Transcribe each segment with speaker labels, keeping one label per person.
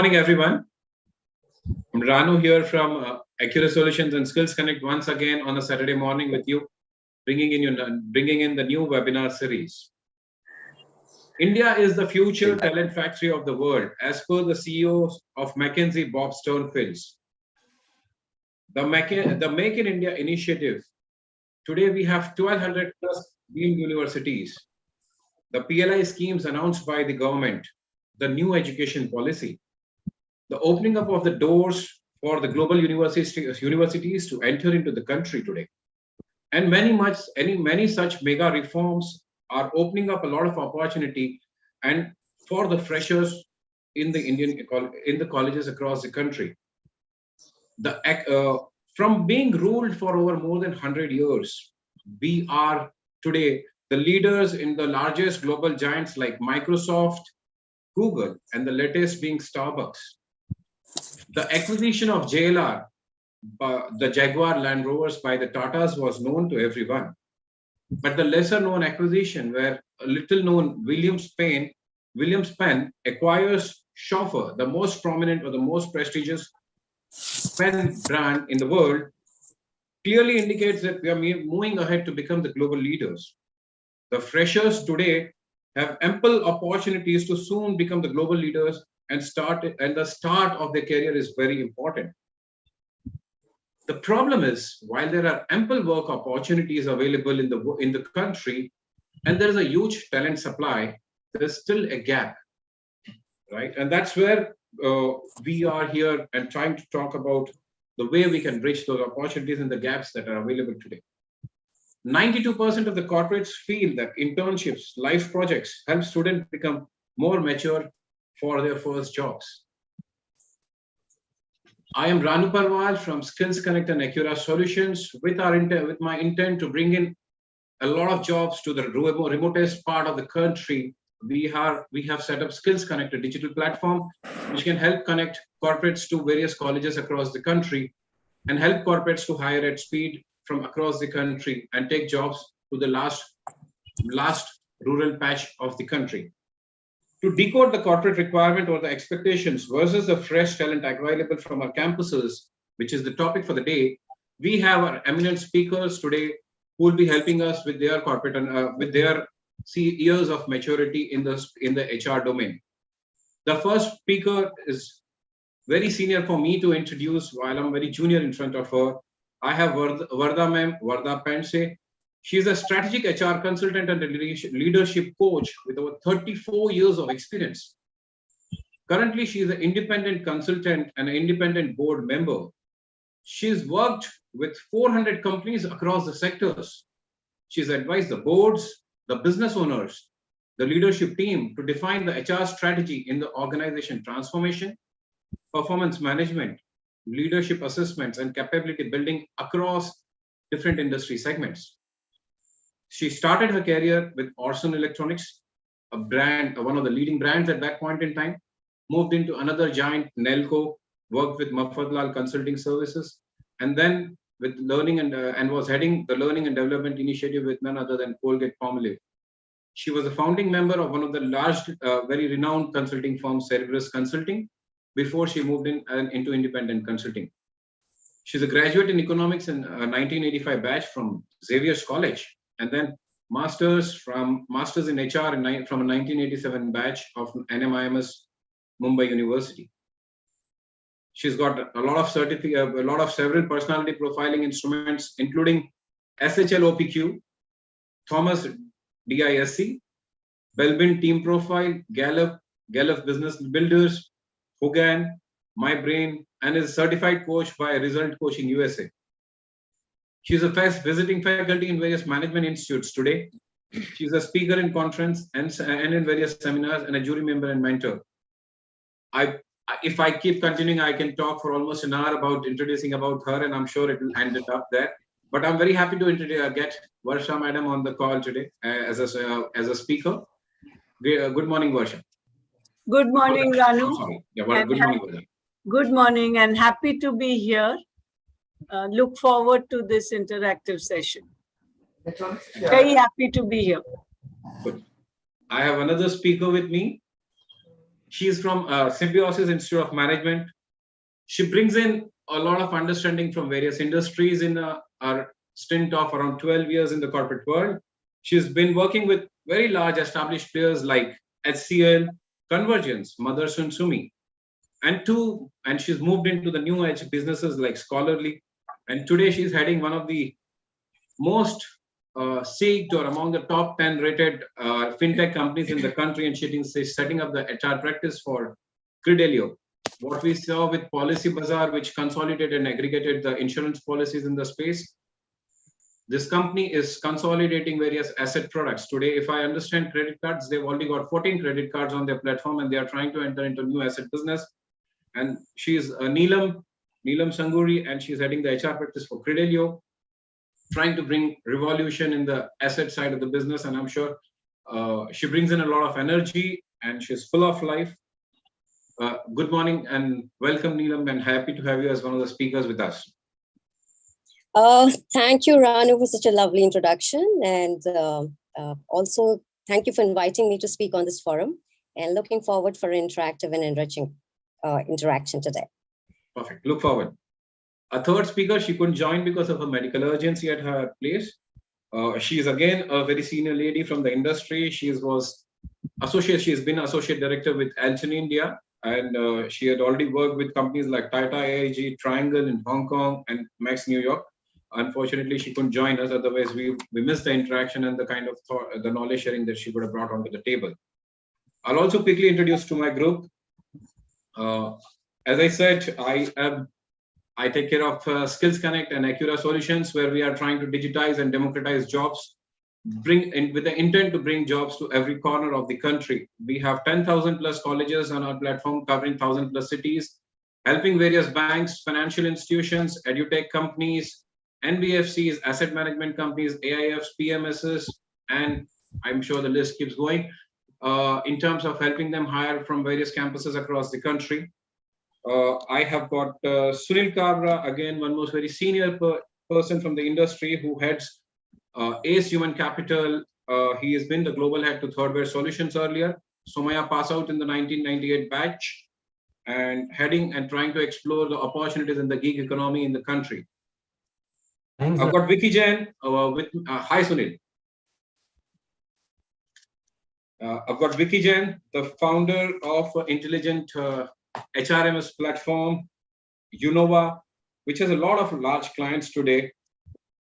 Speaker 1: Morning, everyone. I'm Ranu here from Accurate Solutions and Skills Connect once again on a Saturday morning with you, bringing in the new webinar series. India is the future talent factory of the world, as per the CEO of McKinsey, Bob Sternfields. The Make in India initiative. Today we have 1,200 plus deemed universities. The PLI schemes announced by the government, the new education policy, the opening up of the doors for the global universities to enter into the country today. And many such mega reforms are opening up a lot of opportunity and for the freshers in the colleges across the country. From being ruled for over more than 100 years, we are today the leaders in the largest global giants like Microsoft, Google, and the latest being Starbucks. The acquisition of JLR, the Jaguar Land Rovers by the Tatas was known to everyone. But the lesser known acquisition where a little known Williams Pen acquires Chauffeur, the most prominent or the most prestigious pen brand in the world, clearly indicates that we are moving ahead to become the global leaders. The freshers today have ample opportunities to soon become the global leaders and the start of their career is very important. The problem is, while there are ample work opportunities available in the country, and there is a huge talent supply, there is still a gap, right? And that's where we are here and trying to talk about the way we can bridge those opportunities and the gaps that are available today. 92% of the corporates feel that internships, life projects help students become more mature for their first jobs. I am Ranu Parwal from Skills Connect and Accurate Solutions with my intent to bring in a lot of jobs to the remotest part of the country. We have set up Skills Connect, a digital platform which can help connect corporates to various colleges across the country and help corporates to hire at speed from across the country and take jobs to the last rural patch of the country. To decode the corporate requirement or the expectations versus the fresh talent available from our campuses, which is the topic for the day, we have our eminent speakers today who will be helping us with their corporate and with their years of maturity in the HR domain. The first speaker is very senior for me to introduce while I'm very junior in front of her. I have Varda Pense. She's a strategic HR consultant and a leadership coach with over 34 years of experience. Currently, she is an independent consultant and an independent board member. She's worked with 400 companies across the sectors. She's advised the boards, the business owners, the leadership team to define the HR strategy in the organization transformation, performance management, leadership assessments, and capability building across different industry segments. She started her career with Orson Electronics, a brand, one of the leading brands at that point in time, moved into another giant, Nelco, worked with Mafatlal Consulting Services, and then with learning and was heading the learning and development initiative with none other than Colgate-Palmolive. She was a founding member of one of the large, very renowned consulting firms, Cerberus Consulting, before she moved into independent consulting. She's a graduate in economics in 1985 batch from Xavier's College, and then masters in HR from a 1987 batch of NMIMS Mumbai University. She's got a lot of several personality profiling instruments, including SHLOPQ, Thomas DISC, Belbin Team Profile, Gallup Business Builders, Hogan, My Brain, and is a certified coach by Result Coaching USA. She's a visiting faculty in various management institutes today. She's a speaker in conference and in various seminars and a jury member and mentor. If I keep continuing, I can talk for almost an hour about introducing about her, and I'm sure it will end it up there. But I'm very happy to get Varsha Madam on the call today as a speaker. Good morning, Varsha.
Speaker 2: Good morning, Ranu.
Speaker 1: Yeah, good morning, Varsha.
Speaker 2: Good morning, and happy to be here. Look forward to this interactive session. Very happy to be here.
Speaker 1: Good. I have another speaker with me. She's from Symbiosis Institute of Management. She brings in a lot of understanding from various industries in our stint of around 12 years in the corporate world. She's been working with very large established players like HCL, Convergence, Motherson Sumi, and she's moved into the new age businesses like Scholarly. And today she's heading one of the most seeked or among the top 10 rated fintech companies in the country, and she's setting up the HR practice for Credelio. What we saw with Policy Bazaar, which consolidated and aggregated the insurance policies in the space, this company is consolidating various asset products. Today, if I understand credit cards, they've already got 14 credit cards on their platform, and they are trying to enter into new asset business. And she's Neelam Sanguri, and she's heading the HR practice for Credelio, trying to bring revolution in the asset side of the business. And I'm sure she brings in a lot of energy, and she's full of life. Good morning and welcome, Neelam, and happy to have you as one of the speakers with us.
Speaker 3: Thank you, Ranu, for such a lovely introduction. And also, thank you for inviting me to speak on this forum, and looking forward for an interactive and enriching interaction today.
Speaker 1: Perfect. Look forward. A third speaker, she couldn't join because of a medical urgency at her place. She is again a very senior lady from the industry. She has been associate director with Alton India, and she had already worked with companies like Tata AIG, Triangle in Hong Kong, and Max New York. Unfortunately, she couldn't join us. Otherwise, we missed the interaction and the kind of the knowledge sharing that she would have brought onto the table. I'll also quickly introduce to my group. As I said, I take care of Skills Connect and Acura Solutions, where we are trying to digitize and democratize jobs, with the intent to bring jobs to every corner of the country. We have 10,000 plus colleges on our platform, covering 1,000 plus cities, helping various banks, financial institutions, edutech companies, NBFCs, asset management companies, AIFs, PMSs, and I'm sure the list keeps going, in terms of helping them hire from various campuses across the country. I have got Sunil Kabra, again, one most very senior person from the industry who heads ACE Human Capital. He has been the global head to Thirdware Solutions earlier. Somaya passed out in the 1998 batch, and heading and trying to explore the opportunities in the gig economy in the country. Thanks. I've got Vicky Jain hi Sunil. I've got Vicky Jain, the founder of Intelligent HRMS platform, Unova, which has a lot of large clients today.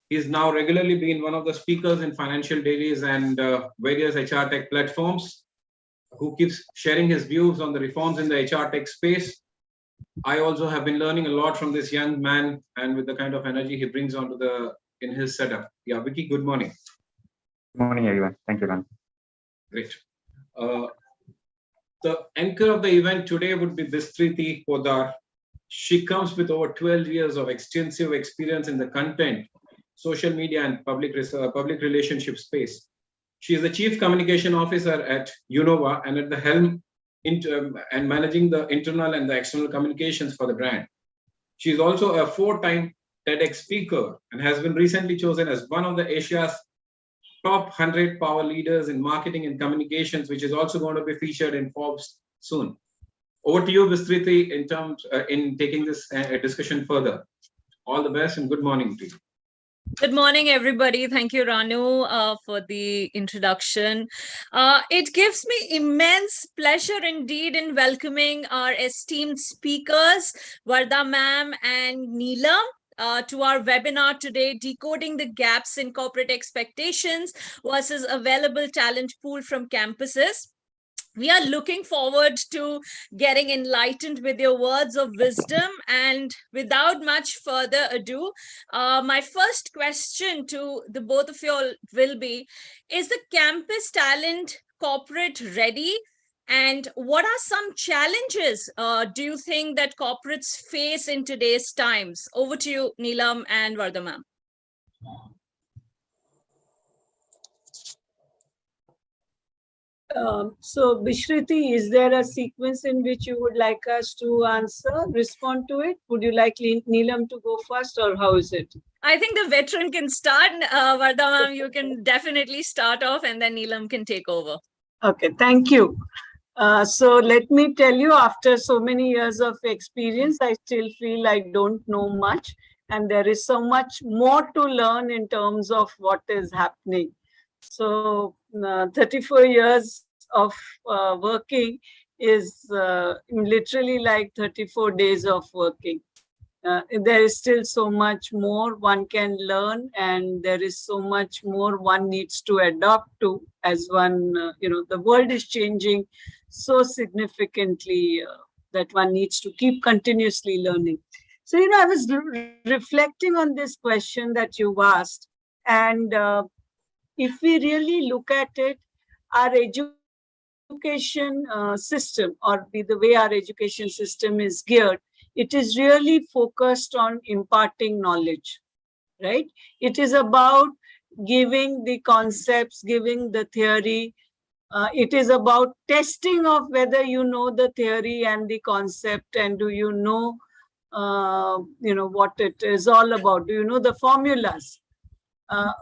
Speaker 1: He's now regularly been one of the speakers in financial dailies and various HR tech platforms, who keeps sharing his views on the reforms in the HR tech space. I also have been learning a lot from this young man, and with the kind of energy he brings onto in his setup. Yeah, Vicky, good morning.
Speaker 4: Good morning, everyone. Thank you, Ran.
Speaker 1: Great. The anchor of the event today would be Bistriti Podar. She comes with over 12 years of extensive experience in the content, social media, and public relationship space. She is the Chief Communication Officer at Unova, and at the helm and managing the internal and the external communications for the brand. She is also a 4-time TEDx speaker and has been recently chosen as one of the Asia's top 100 power leaders in marketing and communications, which is also going to be featured in Forbes soon. Over to you, Bistriti, in terms in taking this discussion further. All the best and good morning to you.
Speaker 5: Good morning, everybody. Thank you, Ranu, for the introduction. It gives me immense pleasure indeed in welcoming our esteemed speakers, Varda ma'am and Neelam, to our webinar today, Decoding the Gaps in Corporate Expectations versus Available Talent Pool from Campuses. We are looking forward to getting enlightened with your words of wisdom. And without much further ado, my first question to the both of you all will be, is the campus talent corporate ready? And what are some challenges do you think that corporates face in today's times? Over to you, Neelam and Varda ma'am.
Speaker 2: So, Bishriti, is there a sequence in which you would like us to respond to it? Would you like Neelam to go first, or how is it?
Speaker 5: I think the veteran can start. Varda ma'am, you can definitely start off, and then Neelam can take over.
Speaker 2: Okay, thank you. So let me tell you, after so many years of experience, I still feel I don't know much. And there is so much more to learn in terms of what is happening. So 34 years of working is literally like 34 days of working. There is still so much more one can learn, and there is so much more one needs to adapt to as one, the world is changing so significantly that one needs to keep continuously learning. So, I was reflecting on this question that you asked, and if we really look at it, our education system, or the way our education system is geared, it is really focused on imparting knowledge, right? It is about giving the concepts, giving the theory. It is about testing of whether you know the theory and the concept, and do you know, what it is all about? Do you know the formulas?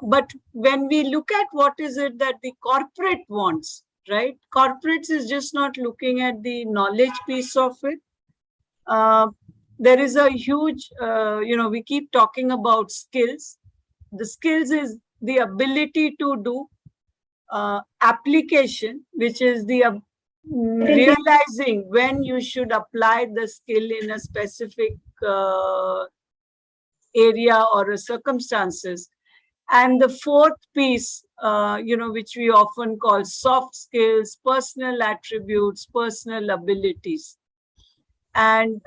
Speaker 2: But when we look at what is it that the corporate wants, right? Corporates is just not looking at the knowledge piece of it. There is a huge, we keep talking about skills. The skills is the ability to do application, which is the realizing when you should apply the skill in a specific area or circumstances. And the fourth piece, which we often call soft skills, personal attributes, personal abilities. And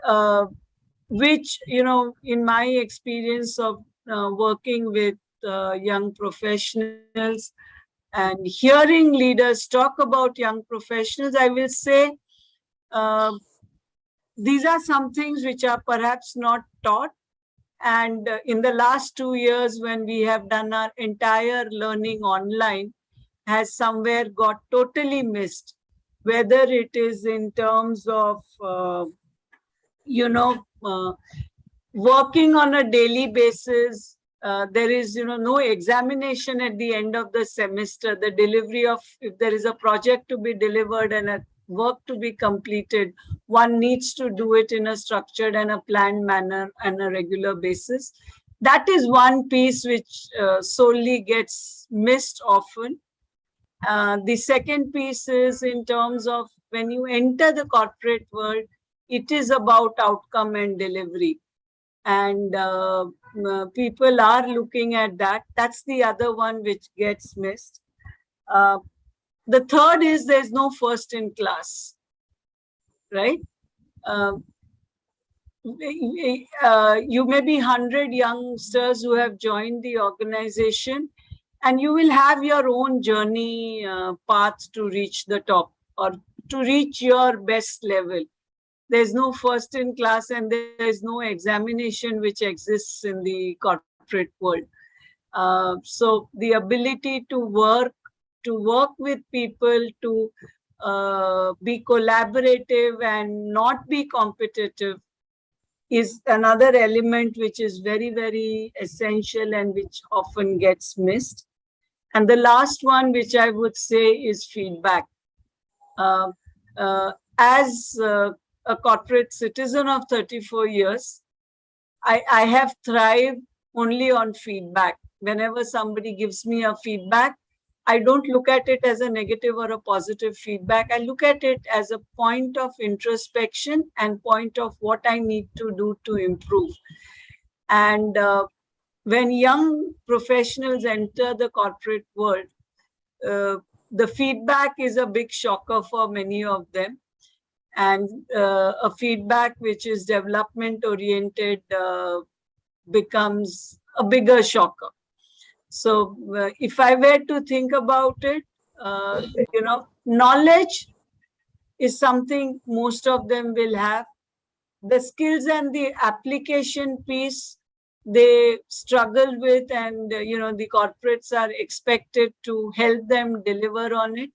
Speaker 2: which, in my experience of working with young professionals and hearing leaders talk about young professionals, I will say these are some things which are perhaps not taught. And in the last 2 years, when we have done our entire learning online, has somewhere got totally missed, whether it is in terms of, working on a daily basis. There is, no examination at the end of the semester. The delivery of, if there is a project to be delivered and a work to be completed, one needs to do it in a structured and a planned manner and a regular basis. That is one piece which solely gets missed often. The second piece is in terms of when you enter the corporate world, it is about outcome and delivery. And people are looking at that. That's the other one which gets missed. The third is there's no first in class, right? You may be 100 youngsters who have joined the organization, and you will have your own journey path to reach the top or to reach your best level. There's no first in class, and there's no examination which exists in the corporate world. So the ability to work with people, to be collaborative and not be competitive is another element which is very, very essential and which often gets missed. And the last one, which I would say, is feedback. As a corporate citizen of 34 years, I have thrived only on feedback. Whenever somebody gives me a feedback, I don't look at it as a negative or a positive feedback. I look at it as a point of introspection and point of what I need to do to improve. And when young professionals enter the corporate world, the feedback is a big shocker for many of them. And a feedback which is development oriented becomes a bigger shocker. So if I were to think about it, knowledge is something most of them will have. The skills and the application piece, they struggle with, and the corporates are expected to help them deliver on it.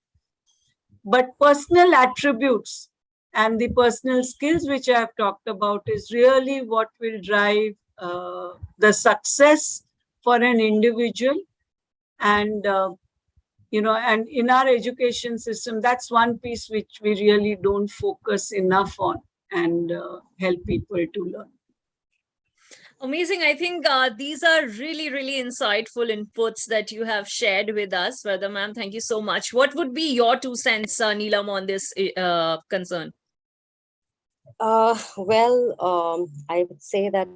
Speaker 2: But personal attributes and the personal skills which I have talked about is really what will drive the success for an individual. And and in our education system, that's one piece which we really don't focus enough on and help people to learn.
Speaker 5: Amazing. I think these are really, really insightful inputs that you have shared with us. Vardha ma'am, thank you so much. What would be your 2 cents, Neelam, on this concern?
Speaker 3: I would say that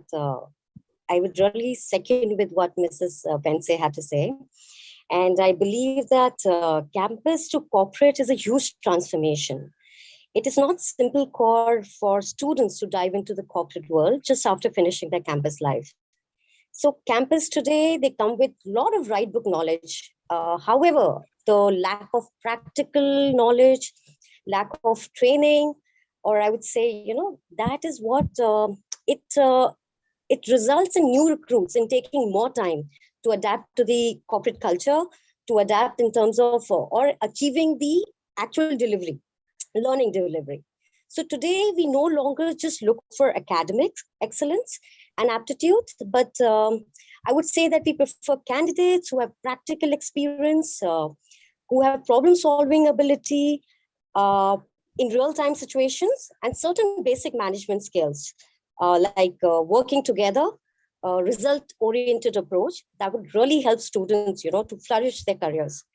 Speaker 3: I would really second with what Mrs. Pense had to say. And I believe that campus to corporate is a huge transformation. It is not simple core for students to dive into the corporate world just after finishing their campus life. So campus today, they come with a lot of right book knowledge. However, the lack of practical knowledge, lack of training, or I would say, that is what it results in new recruits in taking more time to adapt to the corporate culture, to adapt in terms of or achieving the actual delivery, learning delivery. So today we no longer just look for academic excellence and aptitude, but I would say that we prefer candidates who have practical experience, who have problem-solving ability in real-time situations, and certain basic management skills like working together, result-oriented approach that would really help students, to flourish their careers.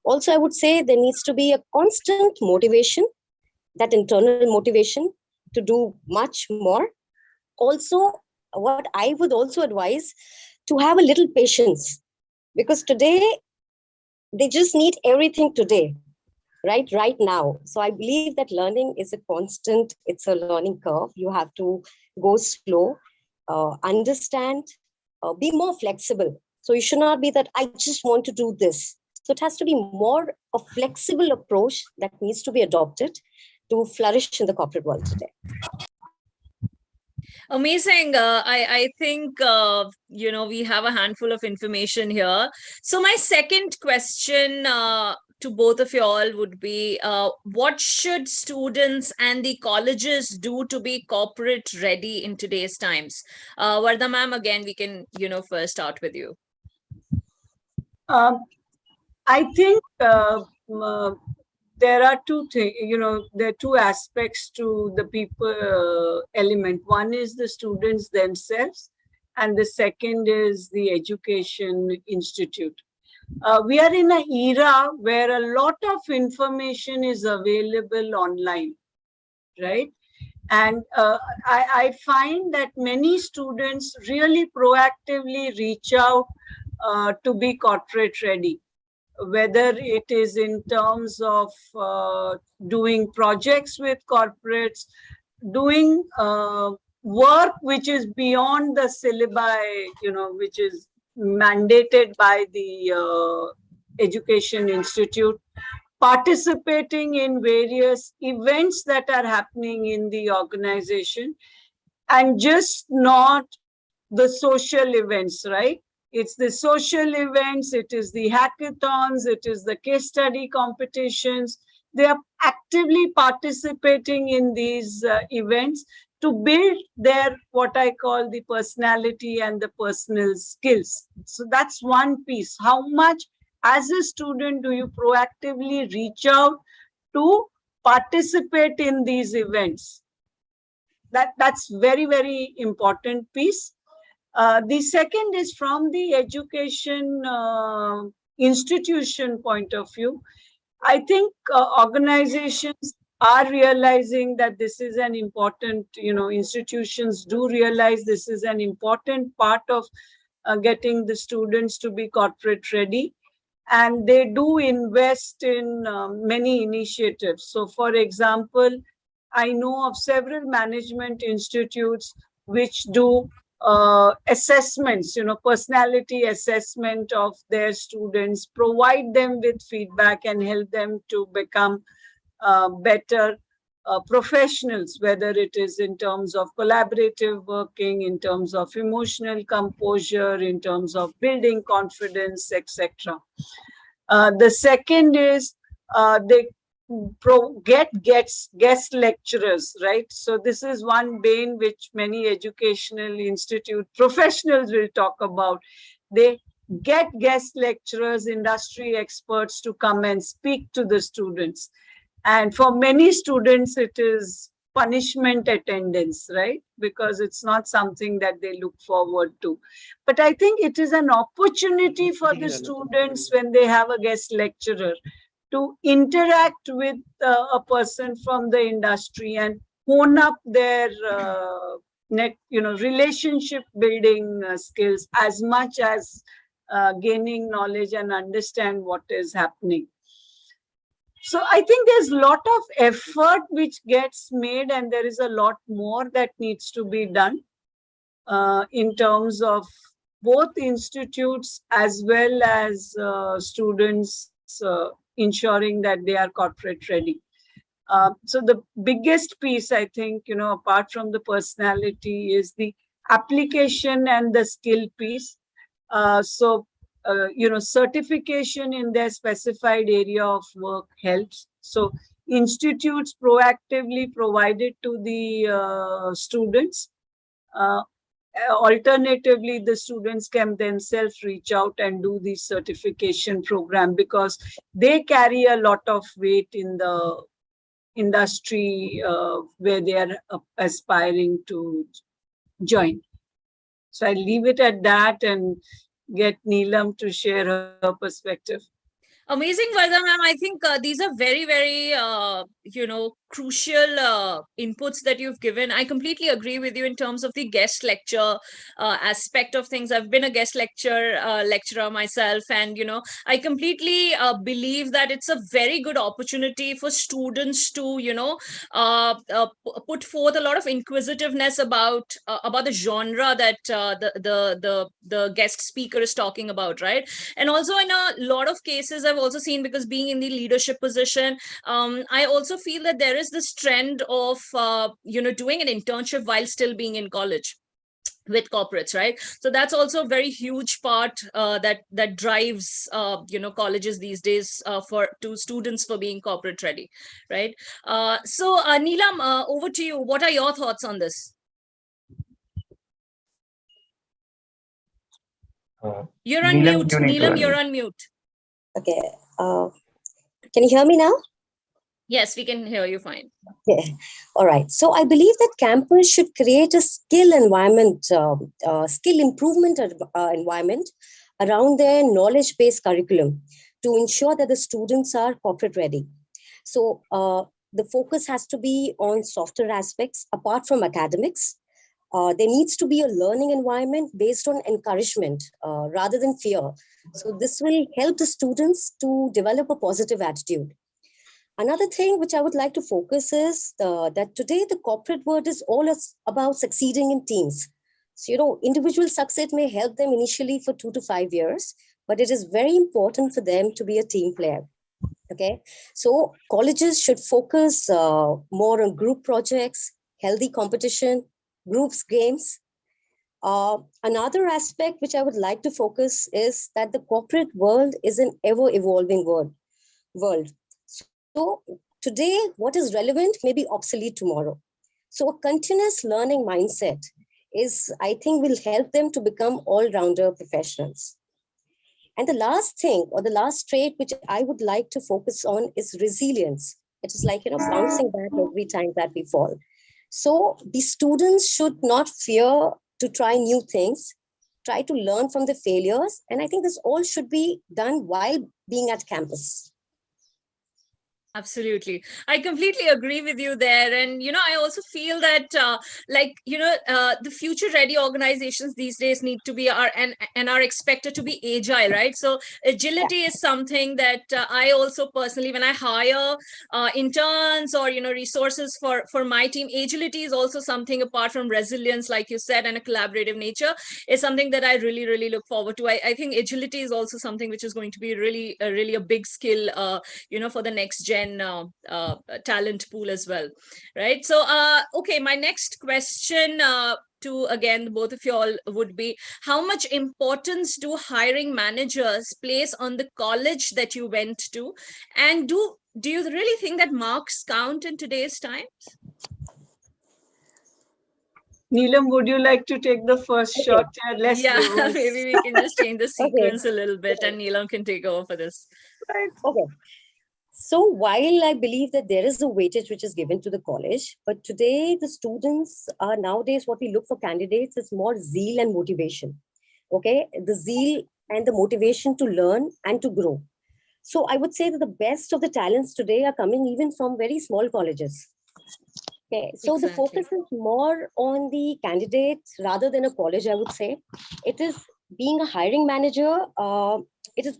Speaker 3: Also, I would say there needs to be a constant motivation, that internal motivation to do much more. Also, what I would also advise, to have a little patience, because today they just need everything today, right now. So I believe that learning is a constant, it's a learning curve. You have to go slow, understand, be more flexible. So you should not be that I just want to do this. So it has to be more a flexible approach that needs to be adopted to flourish in the corporate world today.
Speaker 5: Amazing. I think, we have a handful of information here. So my second question to both of you all would be, what should students and the colleges do to be corporate ready in today's times? Vardha ma'am, again, we can, first start with you.
Speaker 2: I think there are two things, there are two aspects to the people element. One is the students themselves, and the second is the education institute. We are in an era where a lot of information is available online, right? And I find that many students really proactively reach out to be corporate ready, whether it is in terms of doing projects with corporates, doing work which is beyond the syllabi, which is mandated by the education institute, participating in various events that are happening in the organization, and just not the social events, right? It's the social events, it is the hackathons, it is the case study competitions. They are actively participating in these events to build their, what I call the personality and the personal skills. So that's one piece. How much as a student do you proactively reach out to participate in these events? That's very, very important piece. The second is from the education institution point of view. I think organizations are realizing that this is an important, institutions do realize this is an important part of getting the students to be corporate ready. And they do invest in many initiatives. So for example, I know of several management institutes which do assessments, personality assessment of their students, provide them with feedback and help them to become better professionals, whether it is in terms of collaborative working, in terms of emotional composure, in terms of building confidence, etc. The second is they get guest lecturers, right? So this is one bane which many educational institute professionals will talk about. They get guest lecturers, industry experts to come and speak to the students. And for many students, it is punishment attendance, right? Because it's not something that they look forward to. But I think it is an opportunity for the students when they have a guest lecturer to interact with a person from the industry and hone up their relationship building skills as much as gaining knowledge and understand what is happening. So I think there's a lot of effort which gets made, and there is a lot more that needs to be done in terms of both institutes as well as students ensuring that they are corporate ready. So the biggest piece, I think, apart from the personality, is the application and the skill piece. Certification in their specified area of work helps. So institutes proactively provide it to the students. Alternatively, the students can themselves reach out and do the certification program, because they carry a lot of weight in the industry where they are aspiring to join. So I leave it at that and get Neelam to share her perspective.
Speaker 5: Amazing, Vardha ma'am. I think these are very, very, crucial inputs that you've given. I completely agree with you in terms of the guest lecture aspect of things. I've been a guest lecturer myself, and I completely believe that it's a very good opportunity for students to put forth a lot of inquisitiveness about the genre that the guest speaker is talking about, right? And also, in a lot of cases, I've also seen, because being in the leadership position, I also feel that there is this trend of doing an internship while still being in college with corporates, right? So that's also a very huge part that drives colleges these days for students for being corporate ready, right? So Neelam, over to you. What are your thoughts on this? You're on
Speaker 4: Neelam,
Speaker 5: mute.
Speaker 4: you need to
Speaker 5: Neelam, you're
Speaker 4: unmute.
Speaker 5: on mute.
Speaker 3: Okay. Can you hear me now?
Speaker 5: Yes, we can hear you fine.
Speaker 3: Yeah. All right. So I believe that campus should create a skill environment, skill improvement environment around their knowledge-based curriculum to ensure that the students are corporate ready. So the focus has to be on softer aspects apart from academics. There needs to be a learning environment based on encouragement rather than fear. So this will help the students to develop a positive attitude. Another thing which I would like to focus is that today the corporate world is all about succeeding in teams. So, individual success may help them initially for 2 to 5 years, but it is very important for them to be a team player. Okay, so colleges should focus more on group projects, healthy competition, groups games. Another aspect which I would like to focus is that the corporate world is an ever-evolving world. So today, what is relevant may be obsolete tomorrow. So a continuous learning mindset I think, will help them to become all-rounder professionals. And the last thing, or the last trait which I would like to focus on, is resilience. It is like, bouncing back every time that we fall. So the students should not fear to try new things, try to learn from the failures. And I think this all should be done while being at campus.
Speaker 5: Absolutely. I completely agree with you there. And, I also feel that, the future ready organizations these days need to be and are expected to be agile, right? So agility is something that I also personally, when I hire interns or, resources for my team, agility is also something, apart from resilience, like you said, and a collaborative nature, is something that I really, really look forward to. I think agility is also something which is going to be really a big skill, for the next gen talent pool as well, right? So okay, my next question to, again, both of you all would be, how much importance do hiring managers place on the college that you went to, and do you really think that marks count in today's times?
Speaker 2: Neelam, would you like to take the first
Speaker 3: Okay.
Speaker 2: shot? Let's
Speaker 5: Yeah,
Speaker 2: reverse.
Speaker 5: maybe we can just change the
Speaker 3: Okay.
Speaker 5: sequence a little bit and Neelam can take over for this.
Speaker 2: Right.
Speaker 3: Okay. So while I believe that there is a weightage which is given to the college, but today the students are nowadays what we look for candidates is more zeal and motivation. Okay, the zeal and the motivation to learn and to grow. So I would say that the best of the talents today are coming even from very small colleges. Okay, so the
Speaker 5: Exactly.
Speaker 3: focus is more on the candidates rather than a college, I would say. It is being a hiring manager, we're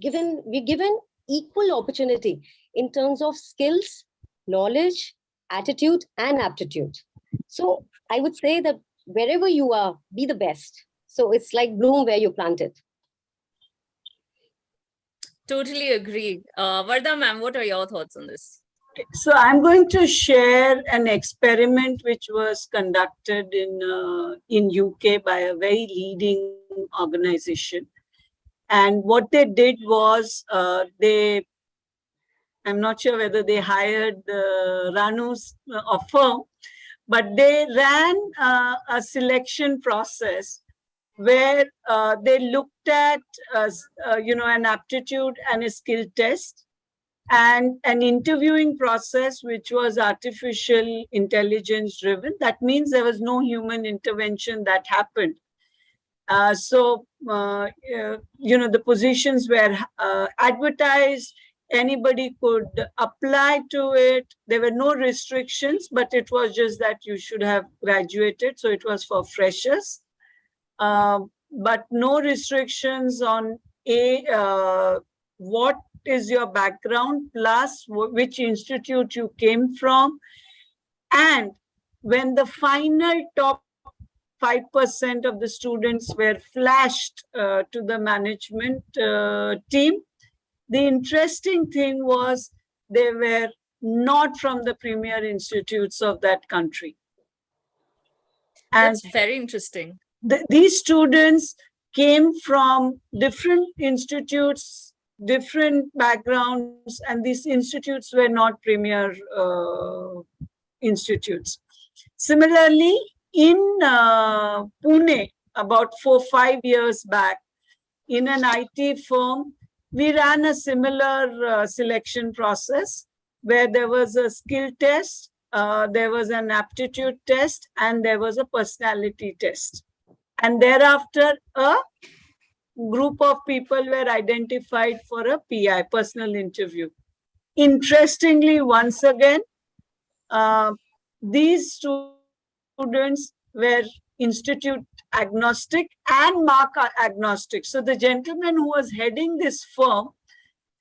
Speaker 3: given equal opportunity in terms of skills, knowledge, attitude, and aptitude. So I would say that wherever you are, be the best. So it's like bloom where you planted.
Speaker 5: Totally agree. Vardha ma'am, what are your thoughts on this?
Speaker 2: So I'm going to share an experiment which was conducted in UK by a very leading organization. And what they did was I'm not sure whether they hired Ranu's firm, but they ran a selection process where they looked at an aptitude and a skill test and an interviewing process which was artificial intelligence driven. That means there was no human intervention that happened. The positions were advertised, anybody could apply to it. There were no restrictions, but it was just that you should have graduated. So it was for freshers, but no restrictions on what is your background, plus which institute you came from. And when the final top 5% of the students were flashed to the management team, the interesting thing was they were not from the premier institutes of that country. And
Speaker 5: That's very interesting.
Speaker 2: these students came from different institutes, different backgrounds, and these institutes were not premier institutes. Similarly, in Pune, about 4-5 years back, in an IT firm, we ran a similar selection process where there was a skill test, there was an aptitude test, and there was a personality test. And thereafter, a group of people were identified for a PI, personal interview. Interestingly, once again, these students were institute agnostic and mark agnostic. So the gentleman who was heading this firm,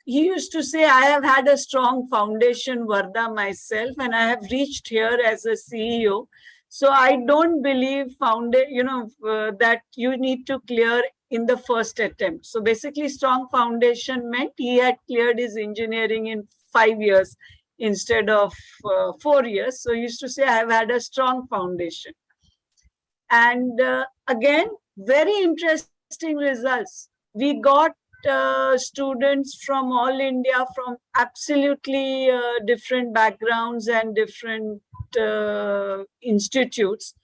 Speaker 2: he used to say, I have had a strong foundation, Vardha, myself, and I have reached here as a CEO. So I don't believe that you need to clear in the first attempt. So basically, strong foundation meant he had cleared his engineering in 5 years instead of 4 years. So he used to say, I have had a strong foundation. And again, very interesting results. We got students from all India, from absolutely different backgrounds and different institutes.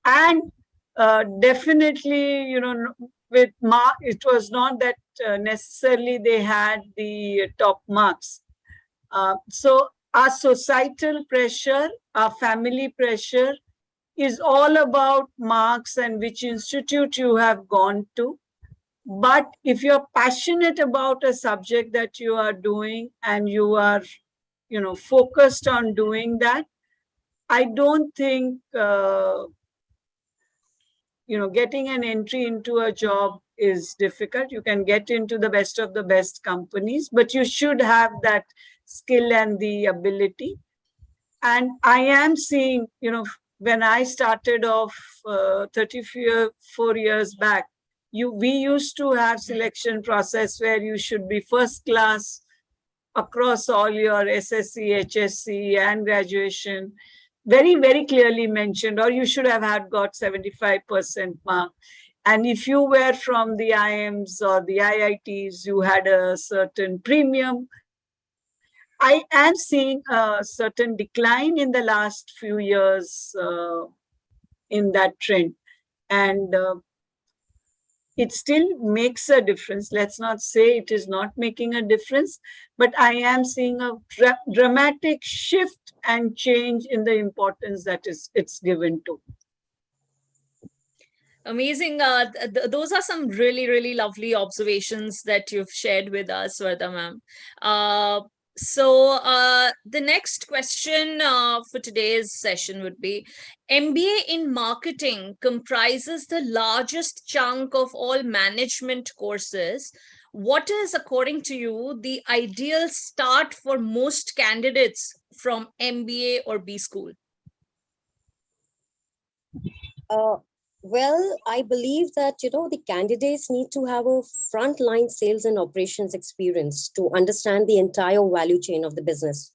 Speaker 2: And definitely, with mark, it was not that necessarily they had the top marks. So our societal pressure, our family pressure is all about marks and which institute you have gone to. But if you're passionate about a subject that you are doing and you are, focused on doing that, I don't think, getting an entry into a job is difficult. You can get into the best of the best companies, but you should have that skill and the ability. And I am seeing, when I started off 34 years back, we used to have selection process where you should be first class across all your SSC, HSC, and graduation, very, very clearly mentioned, or you should have had got 75% mark. And if you were from the IIMs or the IITs, you had a certain premium. I am seeing a certain decline in the last few years in that trend. And it still makes a difference. Let's not say it is not making a difference, but I am seeing a dramatic shift and change in the importance that it's given to.
Speaker 5: Amazing. Those are some really, really lovely observations that you've shared with us, Vardha ma'am. The next question for today's session would be, MBA in marketing comprises the largest chunk of all management courses. What is, according to you, the ideal start for most candidates from MBA or B school?
Speaker 3: Well, I believe that, the candidates need to have a frontline sales and operations experience to understand the entire value chain of the business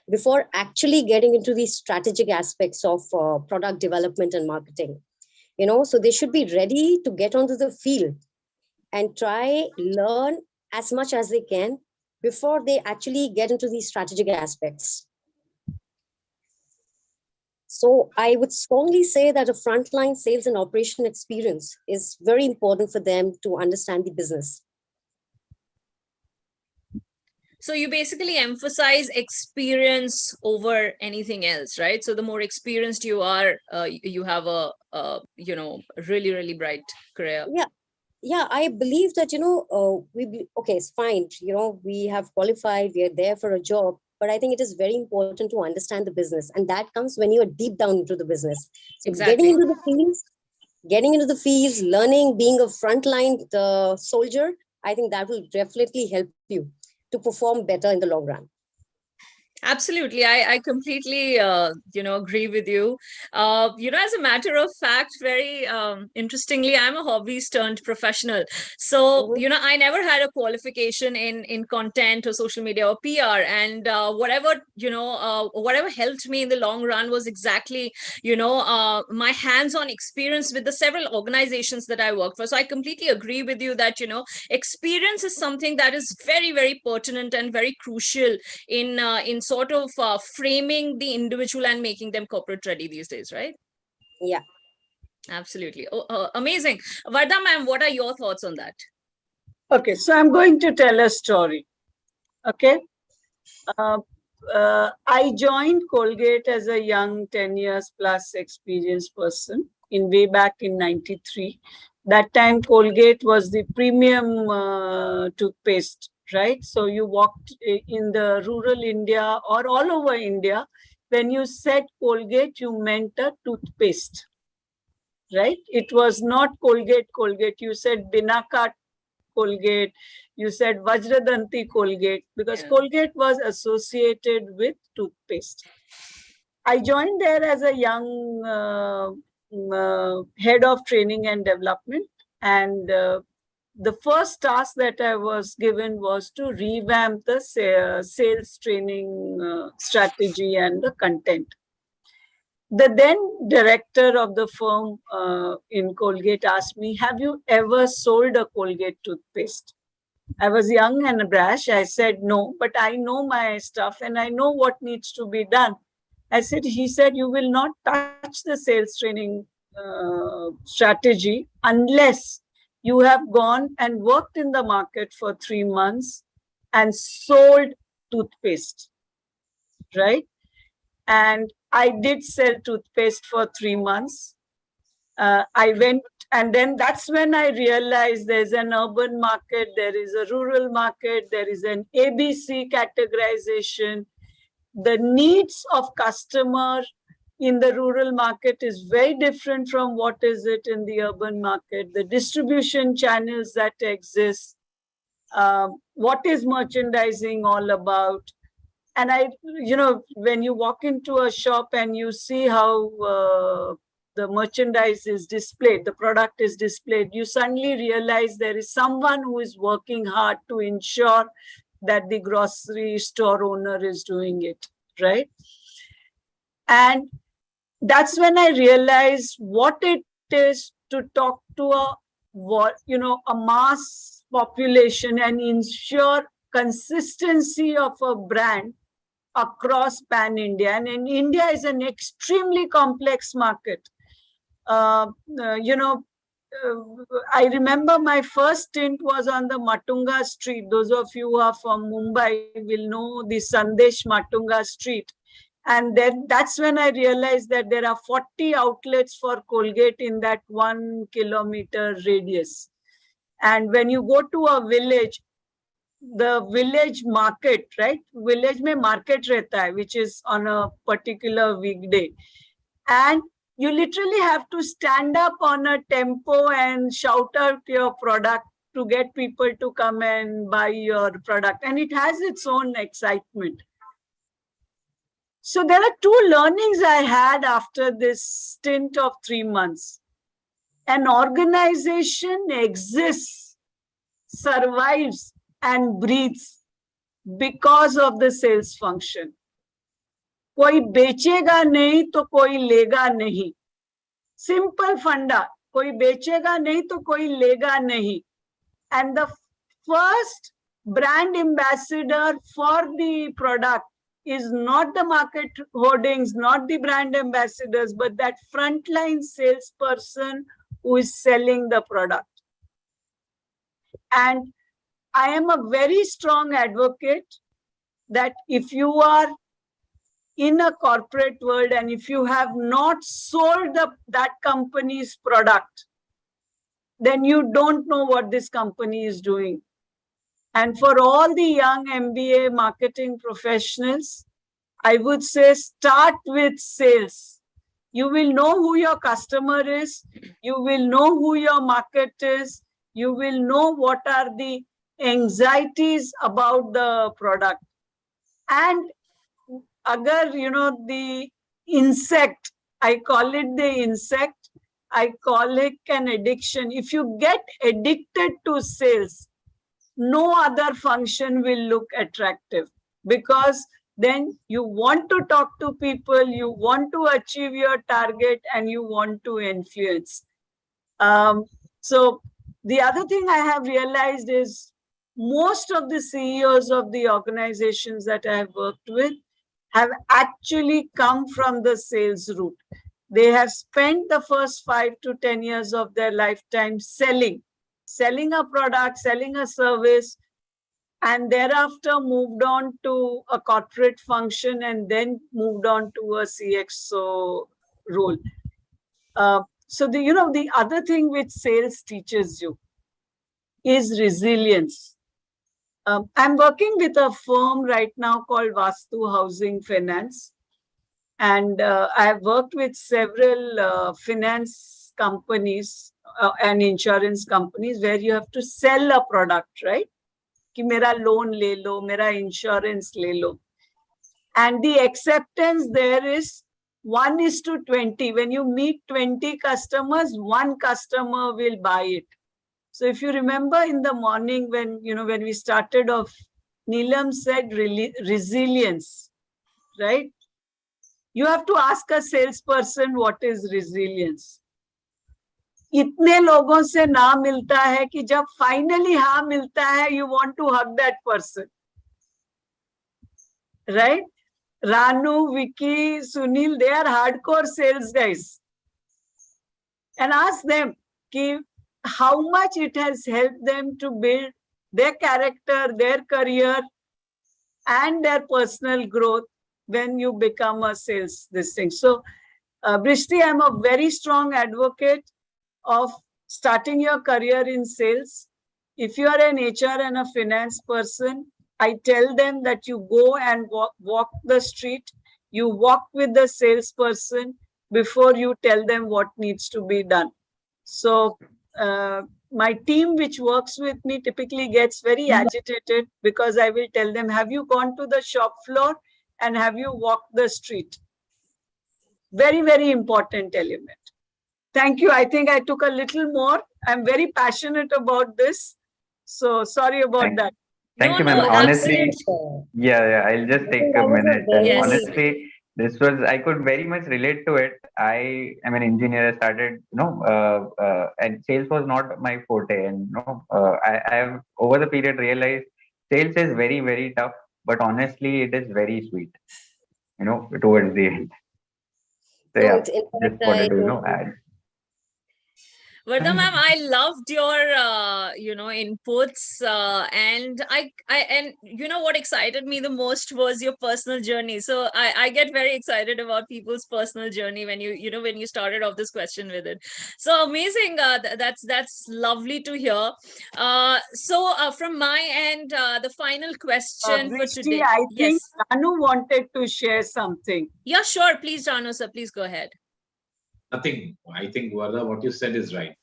Speaker 3: before actually getting into the strategic aspects of product development and marketing. So they should be ready to get onto the field and learn as much as they can before they actually get into these strategic aspects. So I would strongly say that a frontline sales and operation experience is very important for them to understand the business.
Speaker 5: So you basically emphasize experience over anything else, right? So the more experienced you are, you have a really, really bright career.
Speaker 3: Yeah, I believe that, okay, it's fine. We have qualified, we are there for a job, but I think it is very important to understand the business. And that comes when you are deep down into the business. So
Speaker 5: Exactly.
Speaker 3: getting into the fields, learning, being a frontline soldier, I think that will definitely help you to perform better in the long run.
Speaker 5: Absolutely. I completely, agree with you. As a matter of fact, very interestingly, I'm a hobbyist turned professional. So, I never had a qualification in content or social media or PR. And whatever helped me in the long run was exactly, my hands-on experience with the several organizations that I work for. So I completely agree with you that, experience is something that is very, very pertinent and very crucial in sort of framing the individual and making them corporate ready these days, right?
Speaker 3: Yeah.
Speaker 5: Absolutely. Amazing. Vardha ma'am, what are your thoughts on that?
Speaker 2: Okay, so I'm going to tell a story. Okay. I joined Colgate as a young 10 years plus experienced person way back in 93. That time Colgate was the premium toothpaste, right? So you walked in the rural India or all over India. When you said Colgate, you meant a toothpaste, right? It was not Colgate. You said Binaka Colgate, you said Vajradanti Colgate, because Colgate was associated with toothpaste. I joined there as a young head of training and development, and the first task that I was given was to revamp the sales training strategy and the content. The then director of the firm in Colgate asked me, have you ever sold a Colgate toothpaste? I was young and brash. I said no, but I know my stuff and I know what needs to be done. He said, you will not touch the sales training strategy unless you have gone and worked in the market for 3 months and sold toothpaste, right? And I did sell toothpaste for 3 months. I went, and then that's when I realized there's an urban market, there is a rural market, there is an ABC categorization. The needs of customer in the rural market is very different from what is it in the urban market. The distribution channels that exist, what is merchandising all about? And when you walk into a shop and you see how the merchandise is displayed, the product is displayed, you suddenly realize there is someone who is working hard to ensure that the grocery store owner is doing it, right? And that's when I realized what it is to talk to a mass population and ensure consistency of a brand across pan-India. And in India is an extremely complex market. You know, I remember my first stint was on the Matunga street. Those of you who are from Mumbai will know the Sandesh Matunga street. And then that's when I realized that there are 40 outlets for Colgate in that 1 kilometer radius. And when you go to a village, the village market, right? Village mein market rehta hai, which is on a particular weekday. And you literally have to stand up on a tempo and shout out your product to get people to come and buy your product. And it has its own excitement. So there are two learnings I had after this stint of 3 months. An organization exists, survives, and breathes because of the sales function. कोई बेचेगा नहीं तो कोई लेगा नहीं. Simple funda. कोई बेचेगा नहीं तो कोई लेगा नहीं. And the first brand ambassador for the product is not the market hoardings, not the brand ambassadors, but that frontline salesperson who is selling the product. And I am a very strong advocate that if you are in a corporate world and if you have not sold that company's product, then you don't know what this company is doing. And for all the young MBA marketing professionals, I would say start with sales. You will know who your customer is. You will know who your market is. You will know what are the anxieties about the product. And agar, you know, the insect, I call it the insect, I call it an addiction. If you get addicted to sales, no other function will look attractive, because then you want to talk to people, you want to achieve your target, and you want to influence. So the other thing I have realized is most of the CEOs of the organizations that I have worked with have actually come from the sales route. They have spent the first 5 to 10 years of their lifetime selling a product, selling a service, and thereafter moved on to a corporate function and then moved on to a CXO role. So the other thing which sales teaches you is resilience. I'm working with a firm right now called Vastu Housing Finance. And I have worked with several finance companies and insurance companies where you have to sell a product, right? Ki mera loan le lo, mera insurance le lo. And the acceptance there is 1:20. When you meet 20 customers, one customer will buy it. So if you remember in the morning when we started off, Neelam said resilience, right? You have to ask a salesperson what is resilience. इतने लोगों से ना मिलता है कि जब finally हाँ मिलता है, you want to hug that person, right? Ranu, Vicky, Sunil, they are hardcore sales guys. And ask them कि how much it has helped them to build their character, their career, and their personal growth when you become a sales this thing. So, Brishti, I'm a very strong advocate of starting your career in sales. If you are an HR and a finance person, I tell them that you go and walk the street, you walk with the salesperson before you tell them what needs to be done. So my team which works with me typically gets very agitated because I will tell them, have you gone to the shop floor and have you walked the street? Very, very important element. Thank you. I think I took a little more. I'm very passionate about this. So sorry about that.
Speaker 4: Thank you, ma'am. Honestly, yeah, I'll just take a minute.
Speaker 5: Yes.
Speaker 4: Honestly, this was, I could very much relate to it. I am an engineer. I started, and sales was not my forte. And I have over the period realized sales is very, very tough, but honestly, it is very sweet. Towards the end. So yeah, just wanted to add.
Speaker 5: Vardha
Speaker 6: Thanks.
Speaker 5: ma'am, I loved your inputs, and and you know what excited me the most was your personal journey. So I get very excited about people's personal journey when when you started off this question with it. So amazing. That's lovely to hear. From my end, the final question for
Speaker 2: Vrishti,
Speaker 5: today.
Speaker 2: I think
Speaker 5: Yes.
Speaker 2: Anu wanted to share something.
Speaker 5: Yeah, sure. Please, Ranu sir, please go ahead.
Speaker 1: Nothing. I think, Vardha, what you said is right.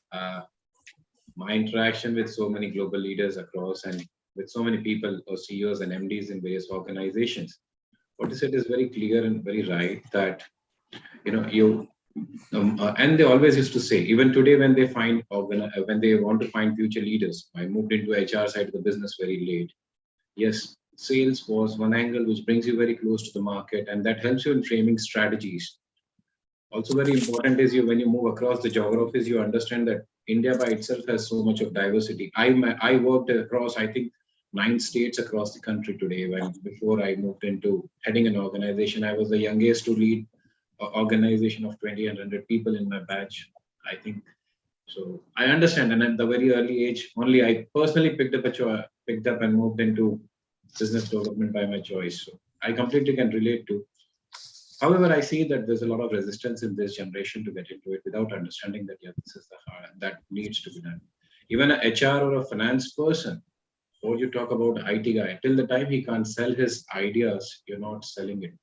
Speaker 1: My interaction with so many global leaders across and with so many people or CEOs and MDs in various organizations, what you said is very clear and very right that, you and they always used to say, even today when they when they want to find future leaders, I moved into HR side of the business very late. Yes, sales was one angle which brings you very close to the market, and that helps you in framing strategies. Also very important is when you move across the geographies, you understand that India by itself has so much of diversity. I worked across, I think, 9 states across the country today. When before I moved into heading an organization, I was the youngest to lead an organization of 20 and 100 people in my batch, I think. So I understand, and at the very early age only I personally picked up and moved into business development by my choice. So I completely can relate to. However, I see that there's a lot of resistance in this generation to get into it without understanding that, yeah, this is the hard that needs to be done. Even a HR or a finance person, or you talk about IT guy, till the time he can't sell his ideas, you're not selling it.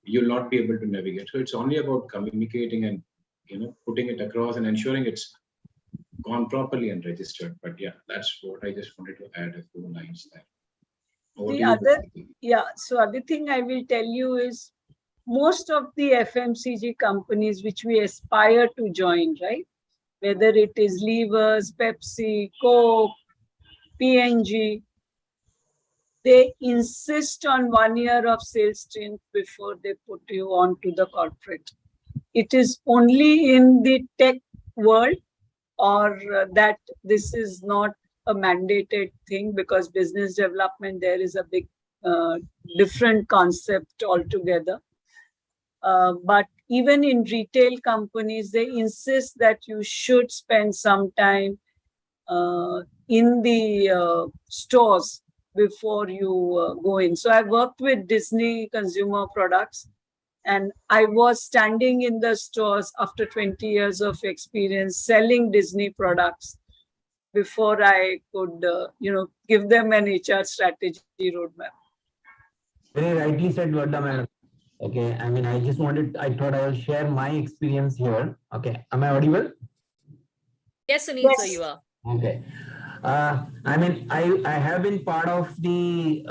Speaker 1: You'll not be able to navigate. So it's only about communicating and putting it across and ensuring it's gone properly and registered. But yeah, that's what I just wanted to add a few lines there. Over to you, Priti.
Speaker 2: So other thing I will tell you is most of the FMCG companies which we aspire to join, right? Whether it is Levers, Pepsi, Coke, P&G, they insist on 1 year of sales strength before they put you on to the corporate. It is only in the tech world or that this is not a mandated thing, because business development, there is a big different concept altogether. But even in retail companies, they insist that you should spend some time in the stores before you go in. So I worked with Disney Consumer Products, and I was standing in the stores after 20 years of experience selling Disney products before I could, give them an HR strategy roadmap.
Speaker 6: Very rightly said, Vardha madam. Okay, I mean, I thought I will share my experience here. Okay, am I audible?
Speaker 5: Yes, Sunil, sir, you are.
Speaker 6: Okay. I mean, I have been part of the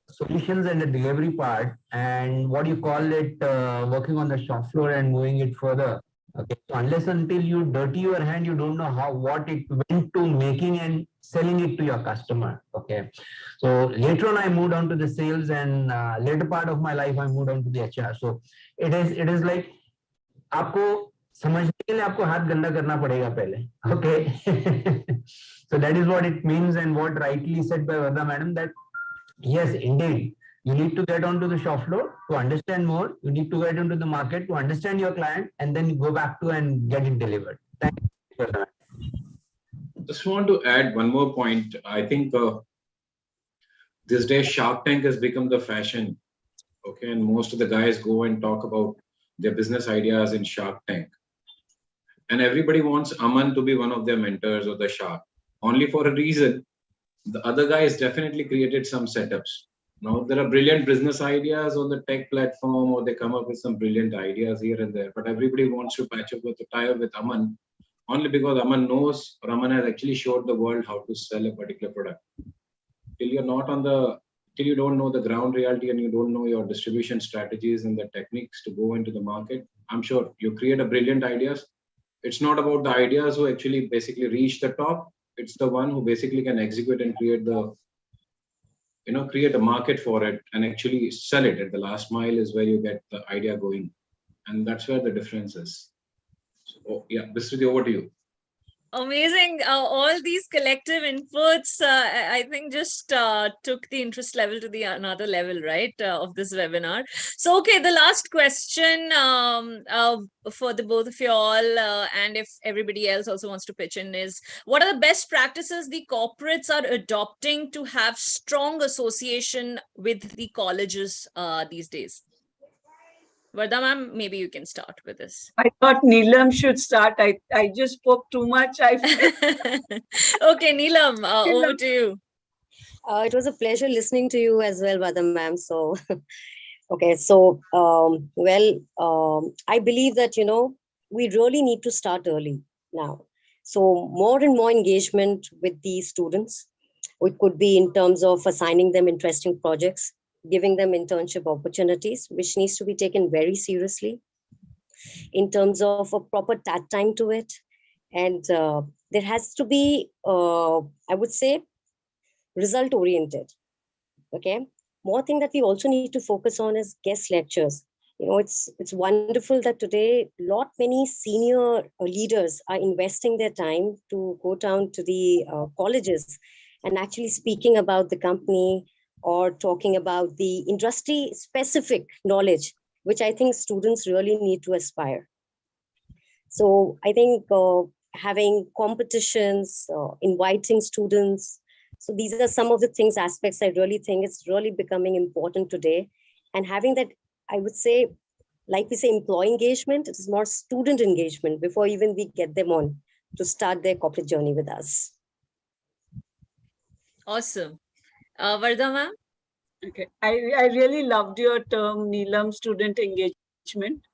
Speaker 6: solutions and the delivery part, and what you call it, working on the shop floor and moving it further. Okay, so unless until you dirty your hand, you don't know what it went to making and selling it to your customer. Okay, so later on I moved on to the sales, and later part of my life I moved on to the HR. So it is like आपको समझने के लिए आपको हाथ गंदा करना पड़ेगा पहले. Okay. So that is what it means, and what rightly said by Vardha madam, that yes, indeed, you need to get onto the shop floor to understand more. You need to get into the market to understand your client, and then go back to and get it delivered. Thank you.
Speaker 1: Just want to add one more point. I think this day Shark Tank has become the fashion. Okay, and most of the guys go and talk about their business ideas in Shark Tank. And everybody wants Aman to be one of their mentors or the shark. Only for a reason, the other guys definitely created some setups. Now there are brilliant business ideas on the tech platform, or they come up with some brilliant ideas here and there, but everybody wants to patch up with a tie up with Aman only because Aman knows, or Aman has actually showed the world how to sell a particular product. Till you don't know the ground reality and you don't know your distribution strategies and the techniques to go into the market, I'm sure you create a brilliant ideas. It's not about the ideas who actually basically reach the top. It's the one who basically can execute and create a market for it and actually sell it. At the last mile is where you get the idea going. And that's where the difference is. So, yeah, Bisruti, over to you.
Speaker 5: Amazing. All these collective inputs, I think just took the interest level to the another level, right, of this webinar. So, okay, the last question for the both of you all, and if everybody else also wants to pitch in, is what are the best practices the corporates are adopting to have strong association with the colleges these days? Vardha ma'am, maybe you can start with this.
Speaker 2: I thought Neelam should start. I just spoke too much. I feel
Speaker 5: Okay, Neelam, over to you.
Speaker 3: It was a pleasure listening to you as well, Vadam ma'am. So, okay, so I believe that we really need to start early now. So more and more engagement with the students. It could be in terms of assigning them interesting projects, giving them internship opportunities, which needs to be taken very seriously in terms of a proper time to it. And there has to be, I would say, result oriented. Okay. More thing that we also need to focus on is guest lectures. It's wonderful that today many senior leaders are investing their time to go down to the colleges and actually speaking about the company or talking about the industry specific knowledge, which I think students really need to aspire. So I think having competitions, inviting students. So these are some of the aspects I really think it's really becoming important today. And having that, I would say, like we say, employee engagement, it is more student engagement before even we get them on to start their corporate journey with us.
Speaker 5: Awesome. Vardha ma'am?
Speaker 2: okay. I really loved your term, Neelam, student engagement.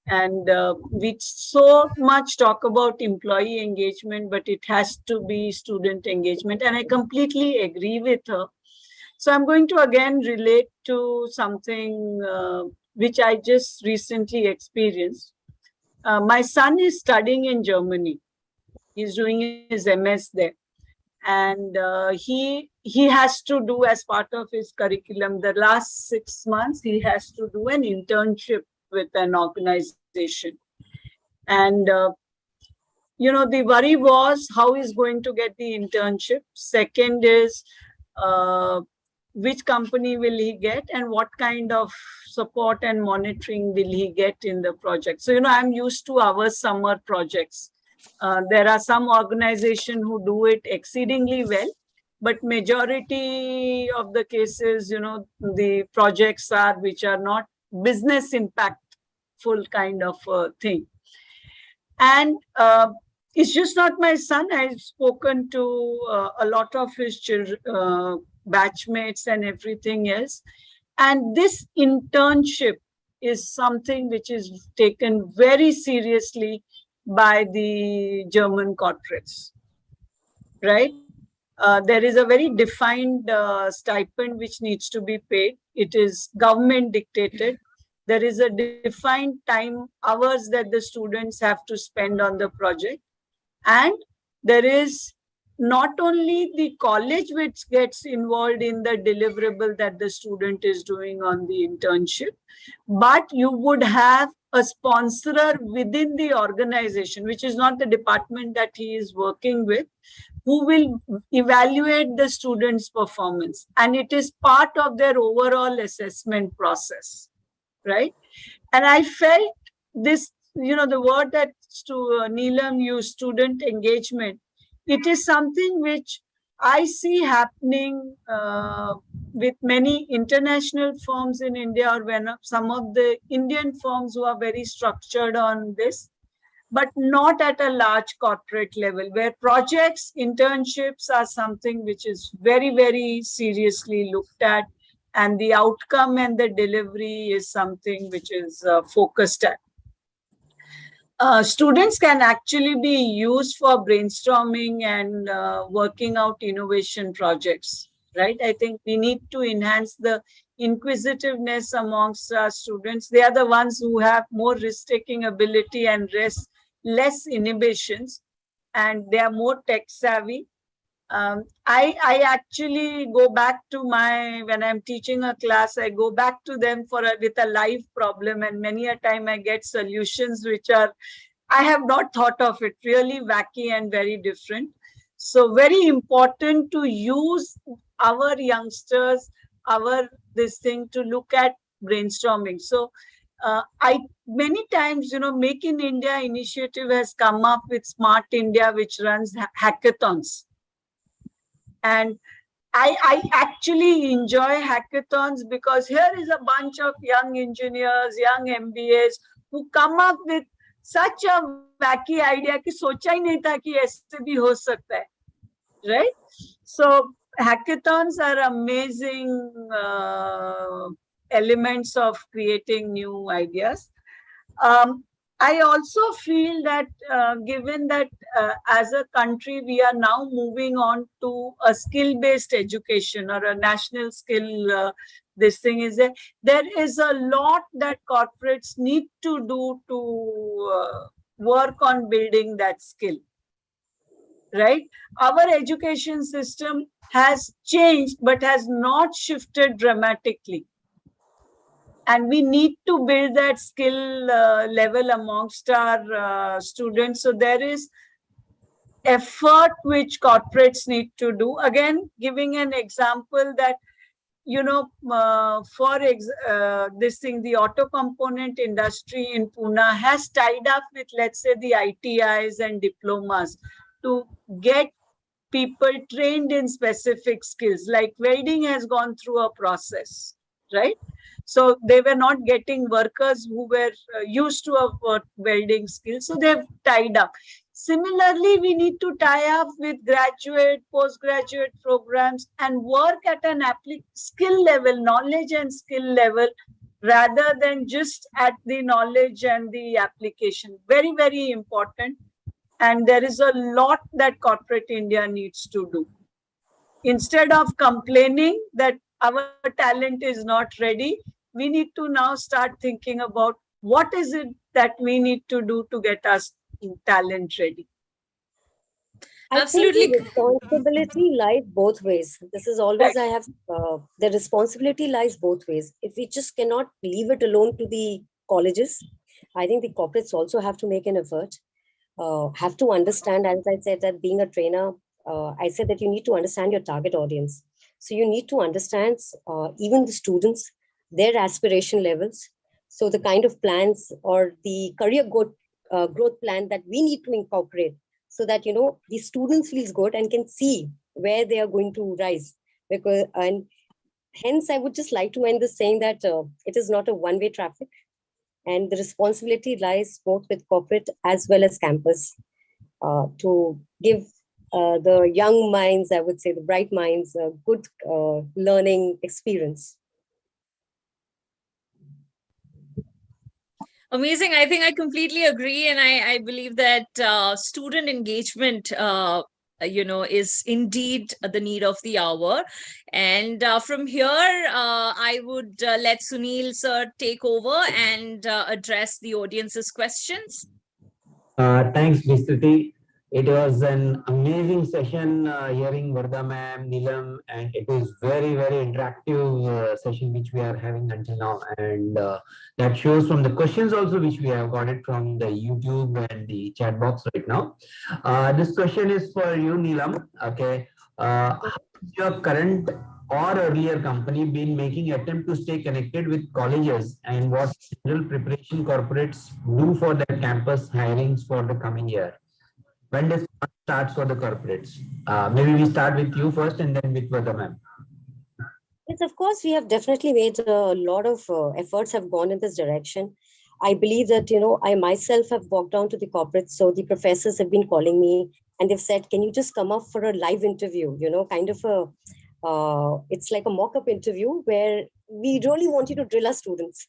Speaker 2: And we so much talk about employee engagement, but it has to be student engagement. And I completely agree with her. So I'm going to again relate to something which I just recently experienced. My son is studying in Germany. He's doing his MS there. And he has to do, as part of his curriculum, the last 6 months, he has to do an internship with an organization. And, the worry was how he's going to get the internship. Second is which company will he get and what kind of support and monitoring will he get in the project. So, I'm used to our summer projects. There are some organizations who do it exceedingly well, but majority of the cases, the projects which are not business impactful kind of thing. And it's just not my son. I've spoken to a lot of his children, batchmates and everything else. And this internship is something which is taken very seriously by the German corporates, right? There is a very defined stipend which needs to be paid. It is government dictated. There is a defined time, hours that the students have to spend on the project. And there is not only the college which gets involved in the deliverable that the student is doing on the internship, but you would have a sponsorer within the organization, which is not the department that he is working with, who will evaluate the student's performance. And it is part of their overall assessment process, right? And I felt this, the word that Neelam used, student engagement, it is something which I see happening with many international firms in India, or when some of the Indian firms who are very structured on this, but not at a large corporate level, where projects, internships are something which is very, very seriously looked at, and the outcome and the delivery is something which is focused at. Students can actually be used for brainstorming and working out innovation projects, right? I think we need to enhance the inquisitiveness amongst our students. They are the ones who have more risk-taking ability and less inhibitions, and they are more tech savvy. I actually go back to when I'm teaching a class, I go back to them with a live problem, and many a time I get solutions which are I have not thought of it. Really wacky and very different. So very important to use our youngsters, this thing to look at brainstorming. So I many times, Make in India initiative has come up with Smart India, which runs hackathons. And I actually enjoy hackathons because here is a bunch of young engineers, young MBAs who come up with such a wacky idea कि सोचा ही नहीं था कि ऐसे भी हो सकता है, right? So hackathons are amazing elements of creating new ideas. I also feel that given that as a country, we are now moving on to a skill-based education or a national skill, this thing is there is a lot that corporates need to do to work on building that skill, right? Our education system has changed, but has not shifted dramatically. And we need to build that skill level amongst our students. So there is effort which corporates need to do. Again, giving an example that, this thing, the auto component industry in Pune has tied up with, let's say, the ITIs and diplomas to get people trained in specific skills. Like welding has gone through a process, right? So they were not getting workers who were used to a welding skills. So they've tied up. Similarly, we need to tie up with graduate, postgraduate programs and work at an skill level, knowledge and skill level, rather than just at the knowledge and the application. Very, very important. And there is a lot that corporate India needs to do. Instead of complaining that our talent is not ready, we need to now start thinking about what is it that we need to do to get us talent ready.
Speaker 5: Absolutely.
Speaker 3: I think the responsibility lies both ways. This is always, I have, the responsibility lies both ways. If we just cannot leave it alone to the colleges, I think the corporates also have to make an effort, have to understand, as I said, that being a trainer, I said that you need to understand your target audience. So you need to understand even the students, their aspiration levels. So the kind of plans or the career growth plan that we need to incorporate, so that the students feels good and can see where they are going to rise. Because and hence I would just like to end this saying that it is not a one-way traffic, and the responsibility lies both with corporate as well as campus to give the young minds, I would say the bright minds, a good learning experience.
Speaker 5: Amazing. I think I completely agree. And I believe that student engagement, is indeed the need of the hour. And from here, I would let Sunil sir take over and address the audience's questions.
Speaker 6: Thanks, Mr. It was an amazing session hearing Varda ma'am, Neelam, and it is very, very interactive session which we are having until now. And that shows from the questions also which we have got it from the YouTube and the chat box right now. This question is for you, Neelam. Okay. How has your current or earlier company been making attempt to stay connected with colleges, and what general preparation corporates do for their campus hirings for the coming year? When does it start for the corporates? Maybe we start with you first and then with Varda ma'am.
Speaker 3: Yes, of course, we have definitely made a lot of efforts have gone in this direction. I believe that, I myself have walked down to the corporates. So the professors have been calling me and they've said, can you just come up for a live interview? Kind of it's like a mock-up interview where we really want you to drill our students.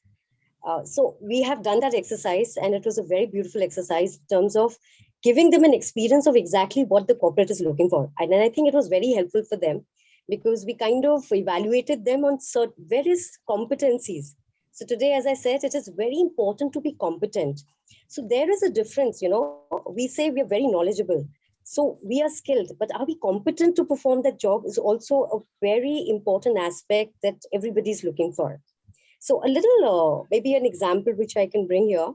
Speaker 3: So we have done that exercise, and it was a very beautiful exercise in terms of giving them an experience of exactly what the corporate is looking for. And I think it was very helpful for them because we kind of evaluated them on various competencies. So today, as I said, it is very important to be competent. So there is a difference, we say we are very knowledgeable. So we are skilled, but are we competent to perform that job is also a very important aspect that everybody is looking for. So a little, maybe an example which I can bring here.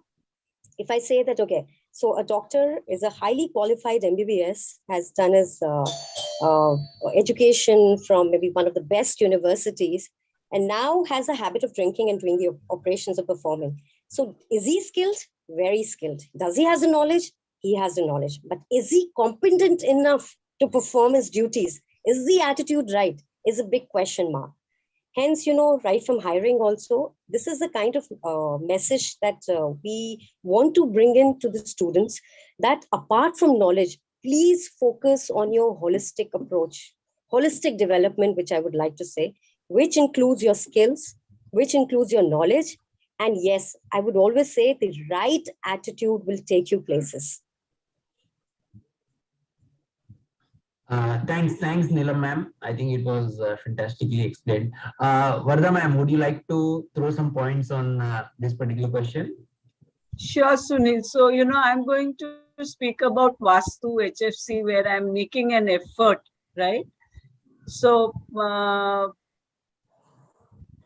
Speaker 3: If I say that, okay, So a doctor is a highly qualified MBBS, has done his education from maybe one of the best universities, and now has a habit of drinking and doing the operations of performing. So is he skilled? Very skilled. Does he has the knowledge? He has the knowledge. But is he competent enough to perform his duties? Is the attitude right? Is a big question mark. Hence, right from hiring also, this is the kind of message that we want to bring in to the students, that apart from knowledge, please focus on your holistic approach, holistic development, which I would like to say, which includes your skills, which includes your knowledge. And yes, I would always say the right attitude will take you places.
Speaker 6: Thanks, Neelam ma'am. I think it was fantastically explained. Vardha ma'am, would you like to throw some points on this particular question?
Speaker 2: Sure, Sunil. So, I'm going to speak about Vastu HFC, where I'm making an effort, right? So,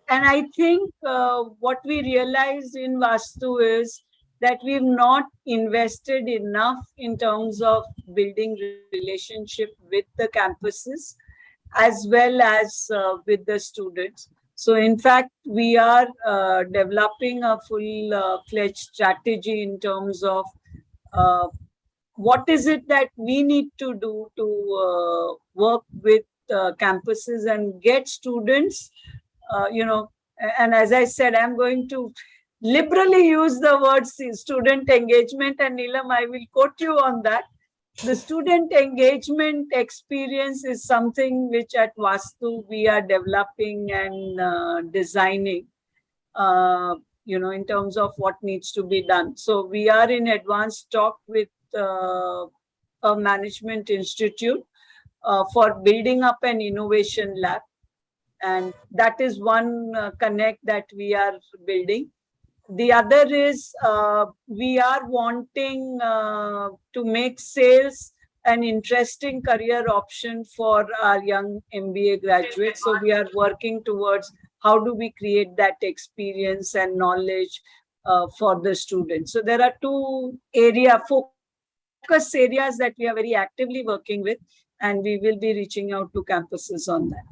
Speaker 2: and I think what we realized in Vastu is that we've not invested enough in terms of building relationship with the campuses as well as with the students. So in fact, we are developing a full-fledged strategy in terms of what is it that we need to do to work with campuses and get students, and as I said, I'm going to liberally use the word student engagement, and Neelam, I will quote you on that. The student engagement experience is something which at Vastu we are developing and designing, in terms of what needs to be done. So we are in advanced talk with a management institute for building up an innovation lab. And that is one connect that we are building. The other is we are wanting to make sales an interesting career option for our young MBA graduates. So we are working towards how do we create that experience and knowledge for the students. So there are two focus areas that we are very actively working with, and we will be reaching out to campuses on that.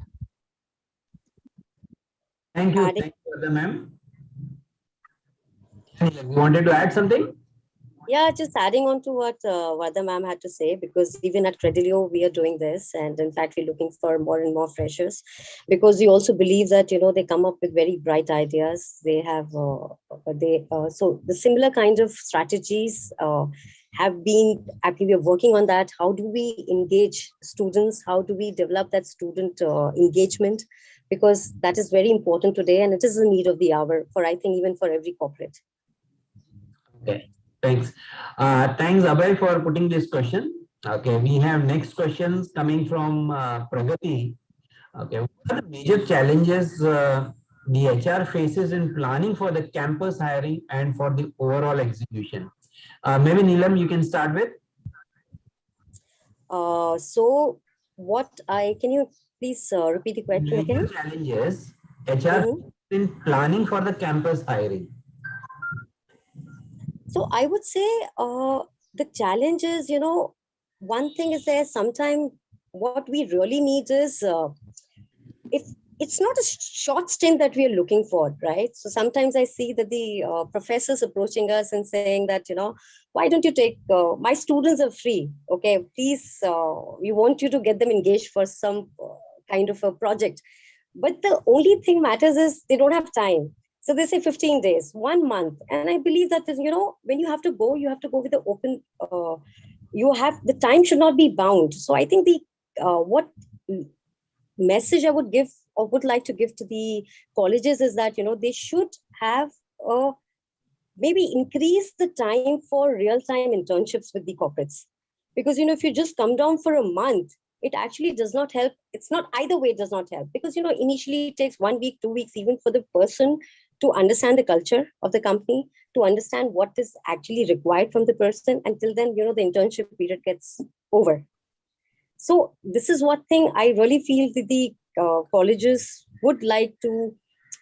Speaker 6: Thank you, Vardha ma'am. You wanted to add something?
Speaker 3: Yeah, just adding on to what Vardha ma'am had to say, because even at Credilio, we are doing this. And in fact, we're looking for more and more freshers, because we also believe that, they come up with very bright ideas. They have, so the similar kind of strategies have been, actually, we are working on that. How do we engage students? How do we develop that student engagement? Because that is very important today, and it is the need of the hour for, I think, even for every corporate.
Speaker 6: Okay, thanks. Thanks, Abhay, for putting this question. Okay, we have next questions coming from Pragati. Okay, what are the major challenges the HR faces in planning for the campus hiring and for the overall execution? Maybe Neelam, you can start with.
Speaker 3: So can you please repeat the question again?
Speaker 6: Major challenges HR in planning for the campus hiring.
Speaker 3: So I would say the challenge is, one thing is there, sometimes what we really need is, if it's not a short stint that we are looking for, right? So sometimes I see that the professors approaching us and saying that, why don't you take, my students are free, okay, please, we want you to get them engaged for some kind of a project. But the only thing matters is they don't have time. So they say 15 days, 1 month. And I believe that, when you have to go with the open, the time should not be bound. So I think what message I would give or would like to give to the colleges is that, they should have maybe increase the time for real-time internships with the corporates. Because, if you just come down for a month, it actually does not help. It's not either way, it does not help. Because, initially it takes 1 week, 2 weeks, even for the person to understand the culture of the company, to understand what is actually required from the person. Until then, the internship period gets over. So this is one thing I really feel that the colleges would like to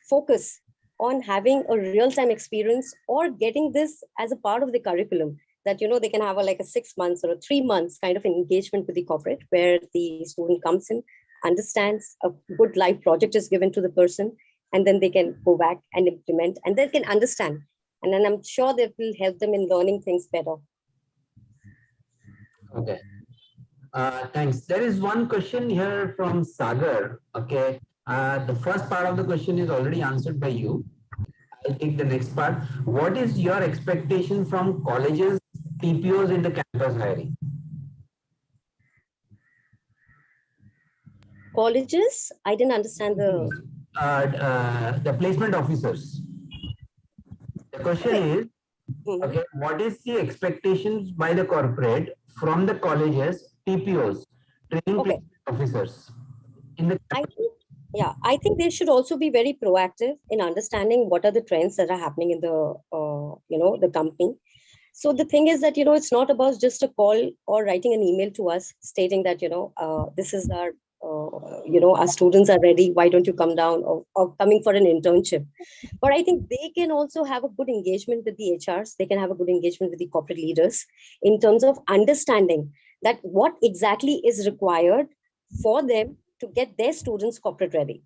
Speaker 3: focus on, having a real-time experience or getting this as a part of the curriculum, that, they can have like a 6 months or a 3 months kind of engagement with the corporate, where the student comes in, understands, a good life project is given to the person, and then they can go back and implement, and they can understand. And then I'm sure that will help them in learning things better.
Speaker 6: Okay. Thanks. There is one question here from Sagar. Okay. The first part of the question is already answered by you. I'll take the next part. What is your expectation from colleges, TPOs in the campus hiring?
Speaker 3: Colleges, I didn't understand
Speaker 6: The placement officers. The question is, okay, what is the expectations by the corporate from the colleges, TPOs, training
Speaker 3: Okay.
Speaker 6: placement officers in the
Speaker 3: I think they should also be very proactive in understanding what are the trends that are happening in the, the company. So the thing is that, it's not about just a call or writing an email to us stating that, this is our, our students are ready. Why don't you come down, or coming for an internship? But I think they can also have a good engagement with the HRs. They can have a good engagement with the corporate leaders in terms of understanding that what exactly is required for them to get their students corporate ready.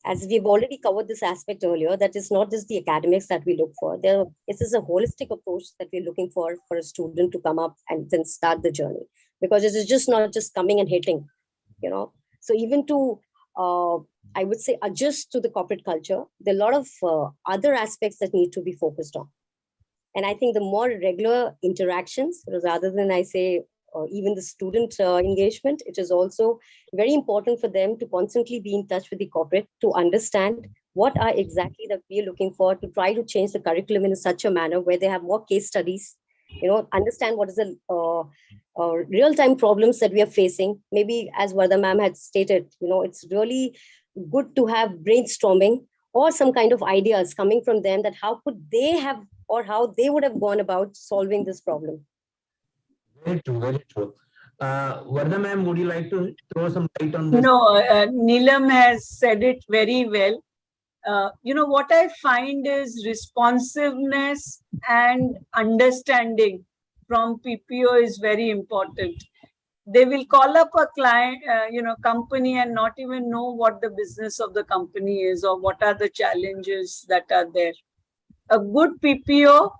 Speaker 3: As we've already covered this aspect earlier, that is not just the academics that we look for. This is a holistic approach that we're looking for a student to come up and then start the journey, because it is just not just coming and hitting, So even to, I would say, adjust to the corporate culture, there are a lot of other aspects that need to be focused on. And I think the more regular interactions, rather than even the student engagement, it is also very important for them to constantly be in touch with the corporate to understand what are exactly that we are looking for, to try to change the curriculum in such a manner where they have more case studies, understand what is the real-time problems that we are facing. Maybe as Vardha ma'am had stated, it's really good to have brainstorming or some kind of ideas coming from them, that how could they have, or how they would have gone about solving this problem.
Speaker 6: Very true, very true. Vardha ma'am, would you like to throw some light on this?
Speaker 2: No, Neelam has said it very well. What I find is responsiveness and understanding from PPO is very important. They will call up a client, company, and not even know what the business of the company is or what are the challenges that are there. A good PPO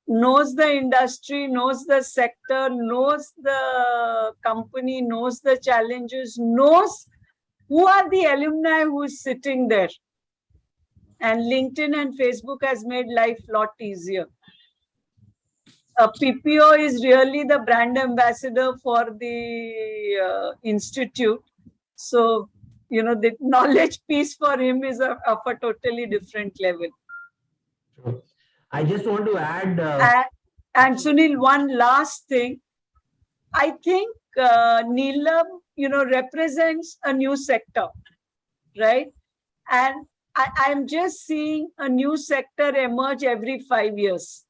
Speaker 2: knows the industry, knows the sector, knows the company, knows the challenges, knows who are the alumni who is sitting there. And LinkedIn and Facebook has made life a lot easier. A PPO is really the brand ambassador for the institute. So, the knowledge piece for him is of a totally different level.
Speaker 6: True. I just want to add.
Speaker 2: And Sunil, one last thing. I think Neelam, represents a new sector, right? And I'm just seeing a new sector emerge every 5 years.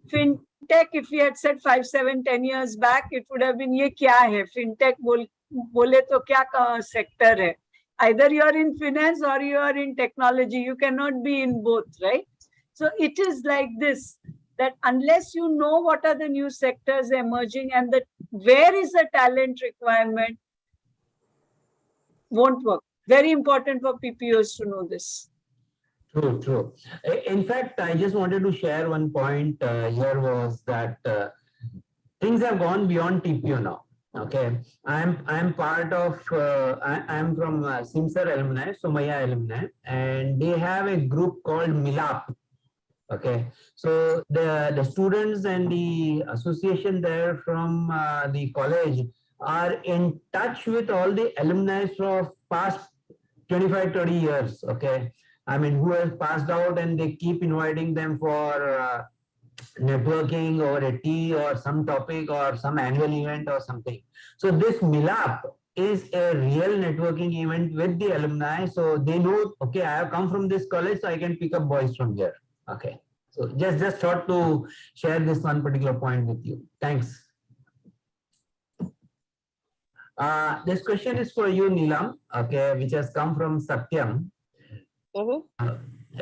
Speaker 2: Fintech, if we had said 5, 7, 10 years back, it would have been, ye kya hai? Fintech bole to kya sector hai? Either you are in finance or you are in technology. You cannot be in both, right? So it is like this, that unless you know what are the new sectors emerging and where is the talent requirement, won't work. Very important for PPOs to know this.
Speaker 6: True, true. In fact, I just wanted to share one point here was that things have gone beyond TPO now. Okay, I'm part of I'm from Simsar alumni, Somaya alumni, and they have a group called Milap. Okay, so the students and the association there from the college are in touch with all the alumni of past 25, 30 years. Okay, I mean, who has passed out, and they keep inviting them for networking over a tea or some topic or some annual event or something. So this Milap is a real networking event with the alumni. So they know, okay, I have come from this college, so I can pick up boys from here. Okay. So just thought to share this one particular point with you. Thanks. This question is for you, Neelam, okay, which has come from Satyam.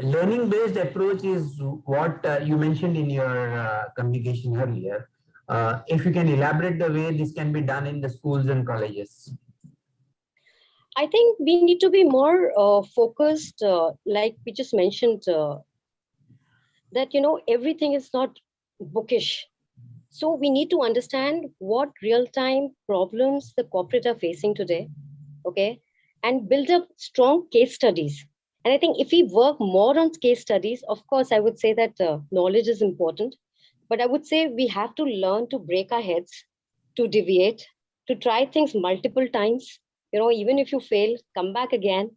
Speaker 6: learning-based approach is what you mentioned in your communication earlier. If you can elaborate the way this can be done in the schools and colleges.
Speaker 3: I think we need to be more focused, like we just mentioned, that, everything is not bookish. So we need to understand what real-time problems the corporate are facing today, okay, and build up strong case studies. And I think if we work more on case studies, of course, I would say that knowledge is important, but I would say we have to learn to break our heads, to deviate, to try things multiple times. Even if you fail, come back again.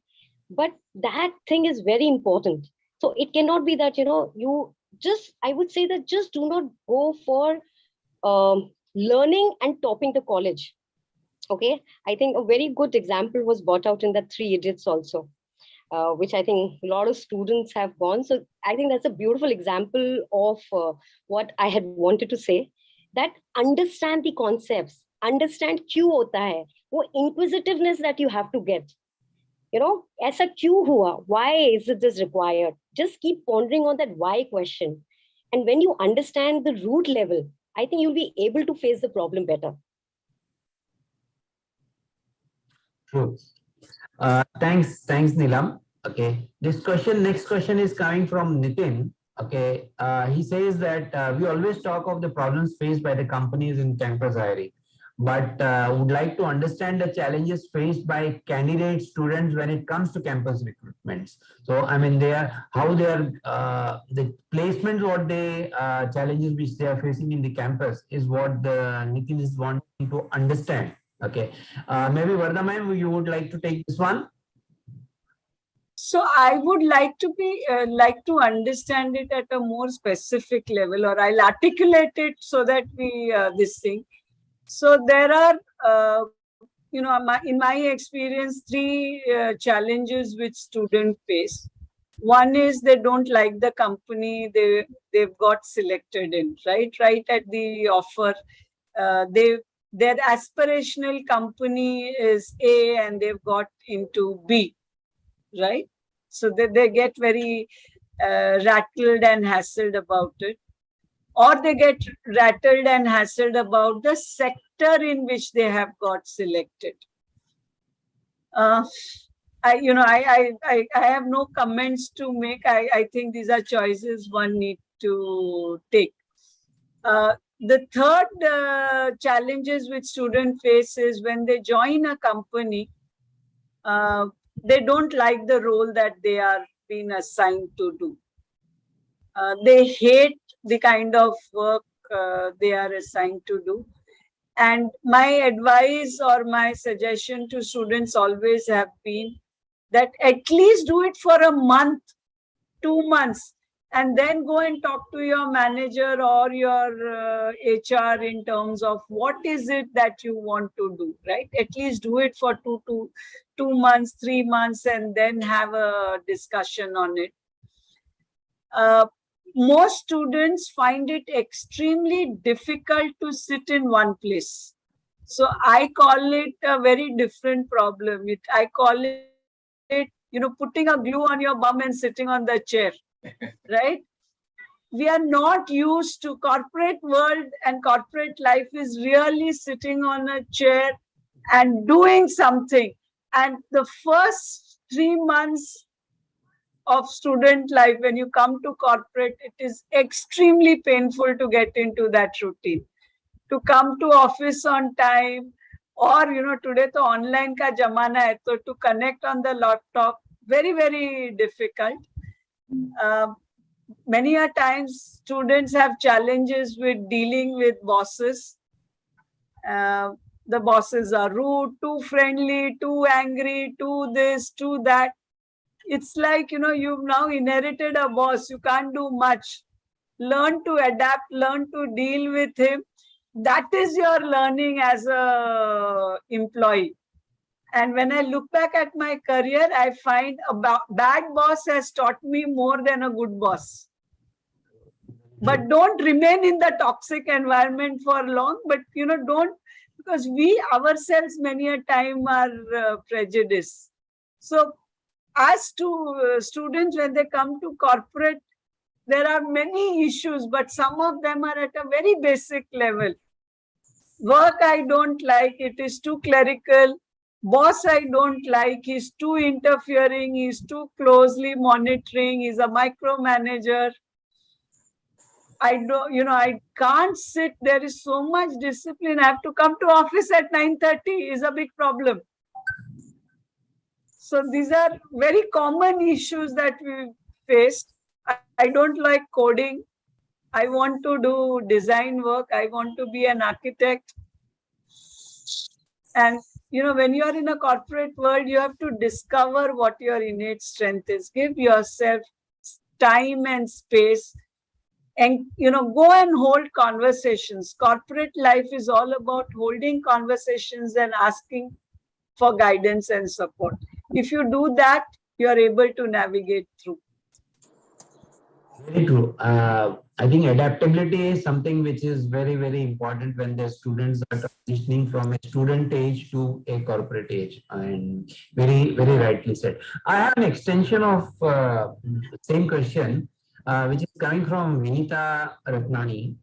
Speaker 3: But that thing is very important. So it cannot be that, you just, I would say that just do not go for learning and topping the college. Okay, I think a very good example was brought out in the Three Idiots also, which I think a lot of students have gone. So I think that's a beautiful example of what I had wanted to say, that understand the concepts, understand क्यों होता है, वो inquisitiveness that you have to get. ऐसा क्यों हुआ? Why is it this required? Just keep pondering on that why question. And when you understand the root level, I think you'll be able to face the problem better.
Speaker 6: True. Thanks, Nilam. Okay, next question is coming from Nitin. Okay, he says that we always talk of the problems faced by the companies in campus hiring, but would like to understand the challenges faced by candidate students when it comes to campus recruitments. So, I mean, how they are the placements, what they challenges which they are facing in the campus is what the Nitin is wanting to understand. Okay, maybe Vardha ma'am, you would like to take this one?
Speaker 2: So I would like to understand it at a more specific level, or I'll articulate it so that we this thing. So there are, in my experience, three challenges which students face. One is they don't like the company they've got selected in, right? Right at the offer, their aspirational company is A and they've got into B, right? So they get very rattled and hassled about it. Or they get rattled and hassled about the sector in which they have got selected. I have no comments to make. I think these are choices one need to take. The third challenges which students face is when they join a company, they don't like the role that they are being assigned to do. They hate the kind of work they are assigned to do. And my advice or my suggestion to students always have been that at least do it for a month, 2 months, and then go and talk to your manager or your HR in terms of what is it that you want to do, right? At least do it for 2 months, 3 months, and then have a discussion on it. Most students find it extremely difficult to sit in one place. So I call it a very different problem. I call it, putting a glue on your bum and sitting on the chair, right? We are not used to corporate world, and corporate life is really sitting on a chair and doing something. And the first 3 months of student life, when you come to corporate, it is extremely painful to get into that routine, to come to office on time, or today to online ka jamana hai, so to connect on the laptop, very, very difficult. Many a times students have challenges with dealing with bosses. The bosses are rude, too friendly, too angry, too this, too that. It's like, you've now inherited a boss. You can't do much. Learn to adapt, learn to deal with him. That is your learning as a employee. And when I look back at my career, I find a bad boss has taught me more than a good boss. But don't remain in the toxic environment for long. But, don't, because we ourselves many a time are prejudiced. So as to students, when they come to corporate, there are many issues, but some of them are at a very basic level. Work I don't like, it is too clerical. Boss I don't like, he's too interfering, he's too closely monitoring, he's a micromanager. I don't, I can't sit. There is so much discipline. I have to come to office at 9:30 is a big problem. So these are very common issues that we faced. I don't like coding. I want to do design work. I want to be an architect. And, when you are in a corporate world, you have to discover what your innate strength is. Give yourself time and space and, go and hold conversations. Corporate life is all about holding conversations and asking for guidance and support. If you do that, you are able to navigate through.
Speaker 6: Very true. I think adaptability is something which is very, very important when the students are transitioning from a student age to a corporate age, and very, very rightly said. I have an extension of same question, which is coming from Vinita Ratnani.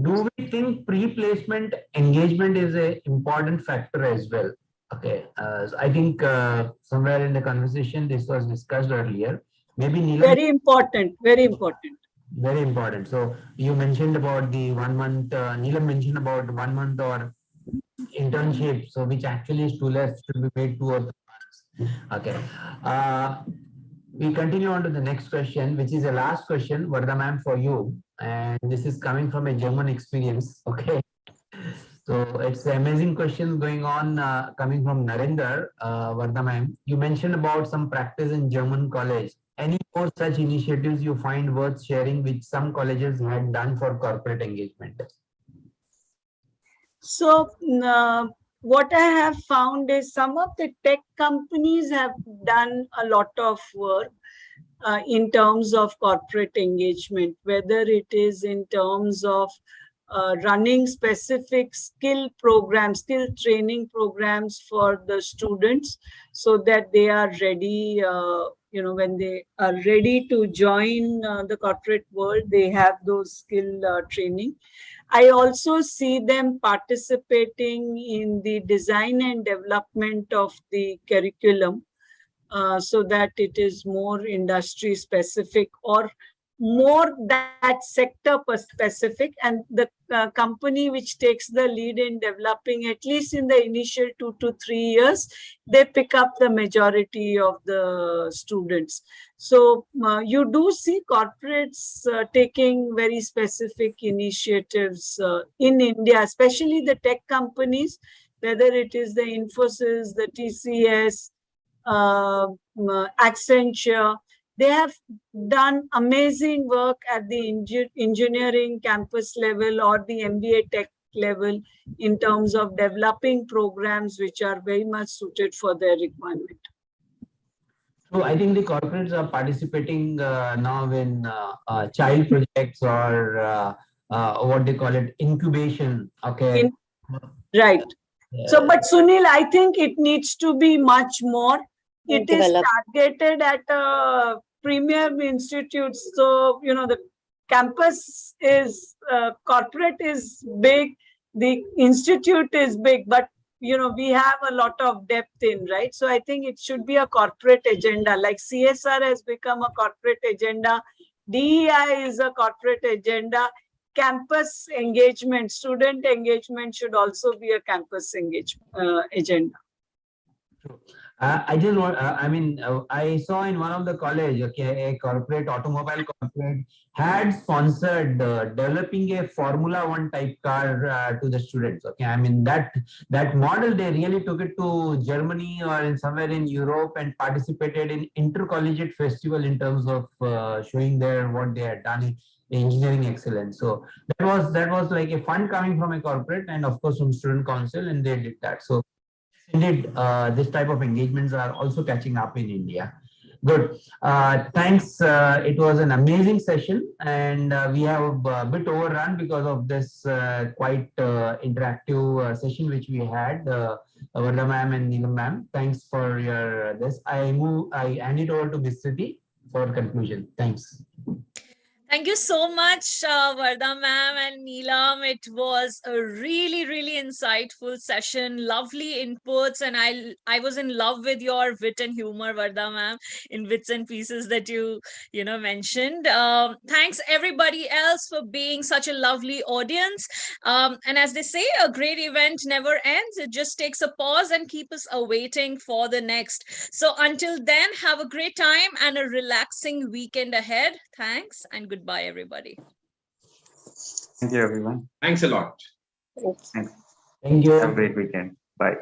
Speaker 6: Do we think pre-placement engagement is an important factor as well? Okay, so I think somewhere in the conversation this was discussed earlier. Maybe Neelam.
Speaker 2: Very important, very important.
Speaker 6: Very important. So you mentioned about the 1 month, Neelam mentioned about 1 month or internship, so which actually is too less, should be paid 2 or 3 months. Okay. We continue on to the next question, which is the last question, Vardha ma'am, for you. And this is coming from a German experience. Okay. So it's an amazing question going on, coming from Narendra. Vardha ma'am, you mentioned about some practice in German college. Any more such initiatives you find worth sharing which some colleges had done for corporate engagement?
Speaker 2: So what I have found is some of the tech companies have done a lot of work in terms of corporate engagement, whether it is in terms of running specific skill programs, skill training programs for the students so that they are ready, when they are ready to join the corporate world, they have those skill training. I also see them participating in the design and development of the curriculum so that it is more industry specific or more that sector specific, and the company which takes the lead in developing, at least in the initial 2 to 3 years, they pick up the majority of the students. So you do see corporates taking very specific initiatives in India, especially the tech companies, whether it is the Infosys, the TCS, Accenture. They have done amazing work at the engineering campus level or the MBA tech level in terms of developing programs which are very much suited for their requirement.
Speaker 6: So I think the corporates are participating now in child projects or what they call it, incubation. Okay.
Speaker 2: Right. So, but Sunil, I think it needs to be much more. It is targeted at premium institutes. So, the campus is, corporate is big, the institute is big, but, we have a lot of depth in, right? So I think it should be a corporate agenda, like CSR has become a corporate agenda. DEI is a corporate agenda. Campus engagement, student engagement should also be a campus agenda.
Speaker 6: I just want, I saw in one of the college, okay, a corporate, automobile corporate had sponsored developing a Formula One type car to the students. Okay, I mean that model, they really took it to Germany or in somewhere in Europe and participated in intercollegiate festival in terms of showing their what they had done in engineering excellence. So that was like a fund coming from a corporate and of course from student council, and they did that. So indeed, this type of engagements are also catching up in India. Good. Thanks. It was an amazing session, and we have a bit overrun because of this quite interactive session which we had. Varda ma'am and Neelam ma'am, thanks for your this. I hand it over to Miss Siti for conclusion. Thanks.
Speaker 5: Thank you so much, Varda ma'am and Neelam. It was a really, really insightful session. Lovely inputs, and I was in love with your wit and humor, Varda ma'am, in bits and pieces that you mentioned. Thanks everybody else for being such a lovely audience. And as they say, a great event never ends. It just takes a pause and keep us awaiting for the next. So until then, have a great time and a relaxing weekend ahead. Thanks and goodbye, everybody.
Speaker 4: Thank you, everyone.
Speaker 1: Thanks a lot.
Speaker 3: Thanks.
Speaker 4: Thanks.
Speaker 6: Thank you.
Speaker 4: Have a great weekend. Bye.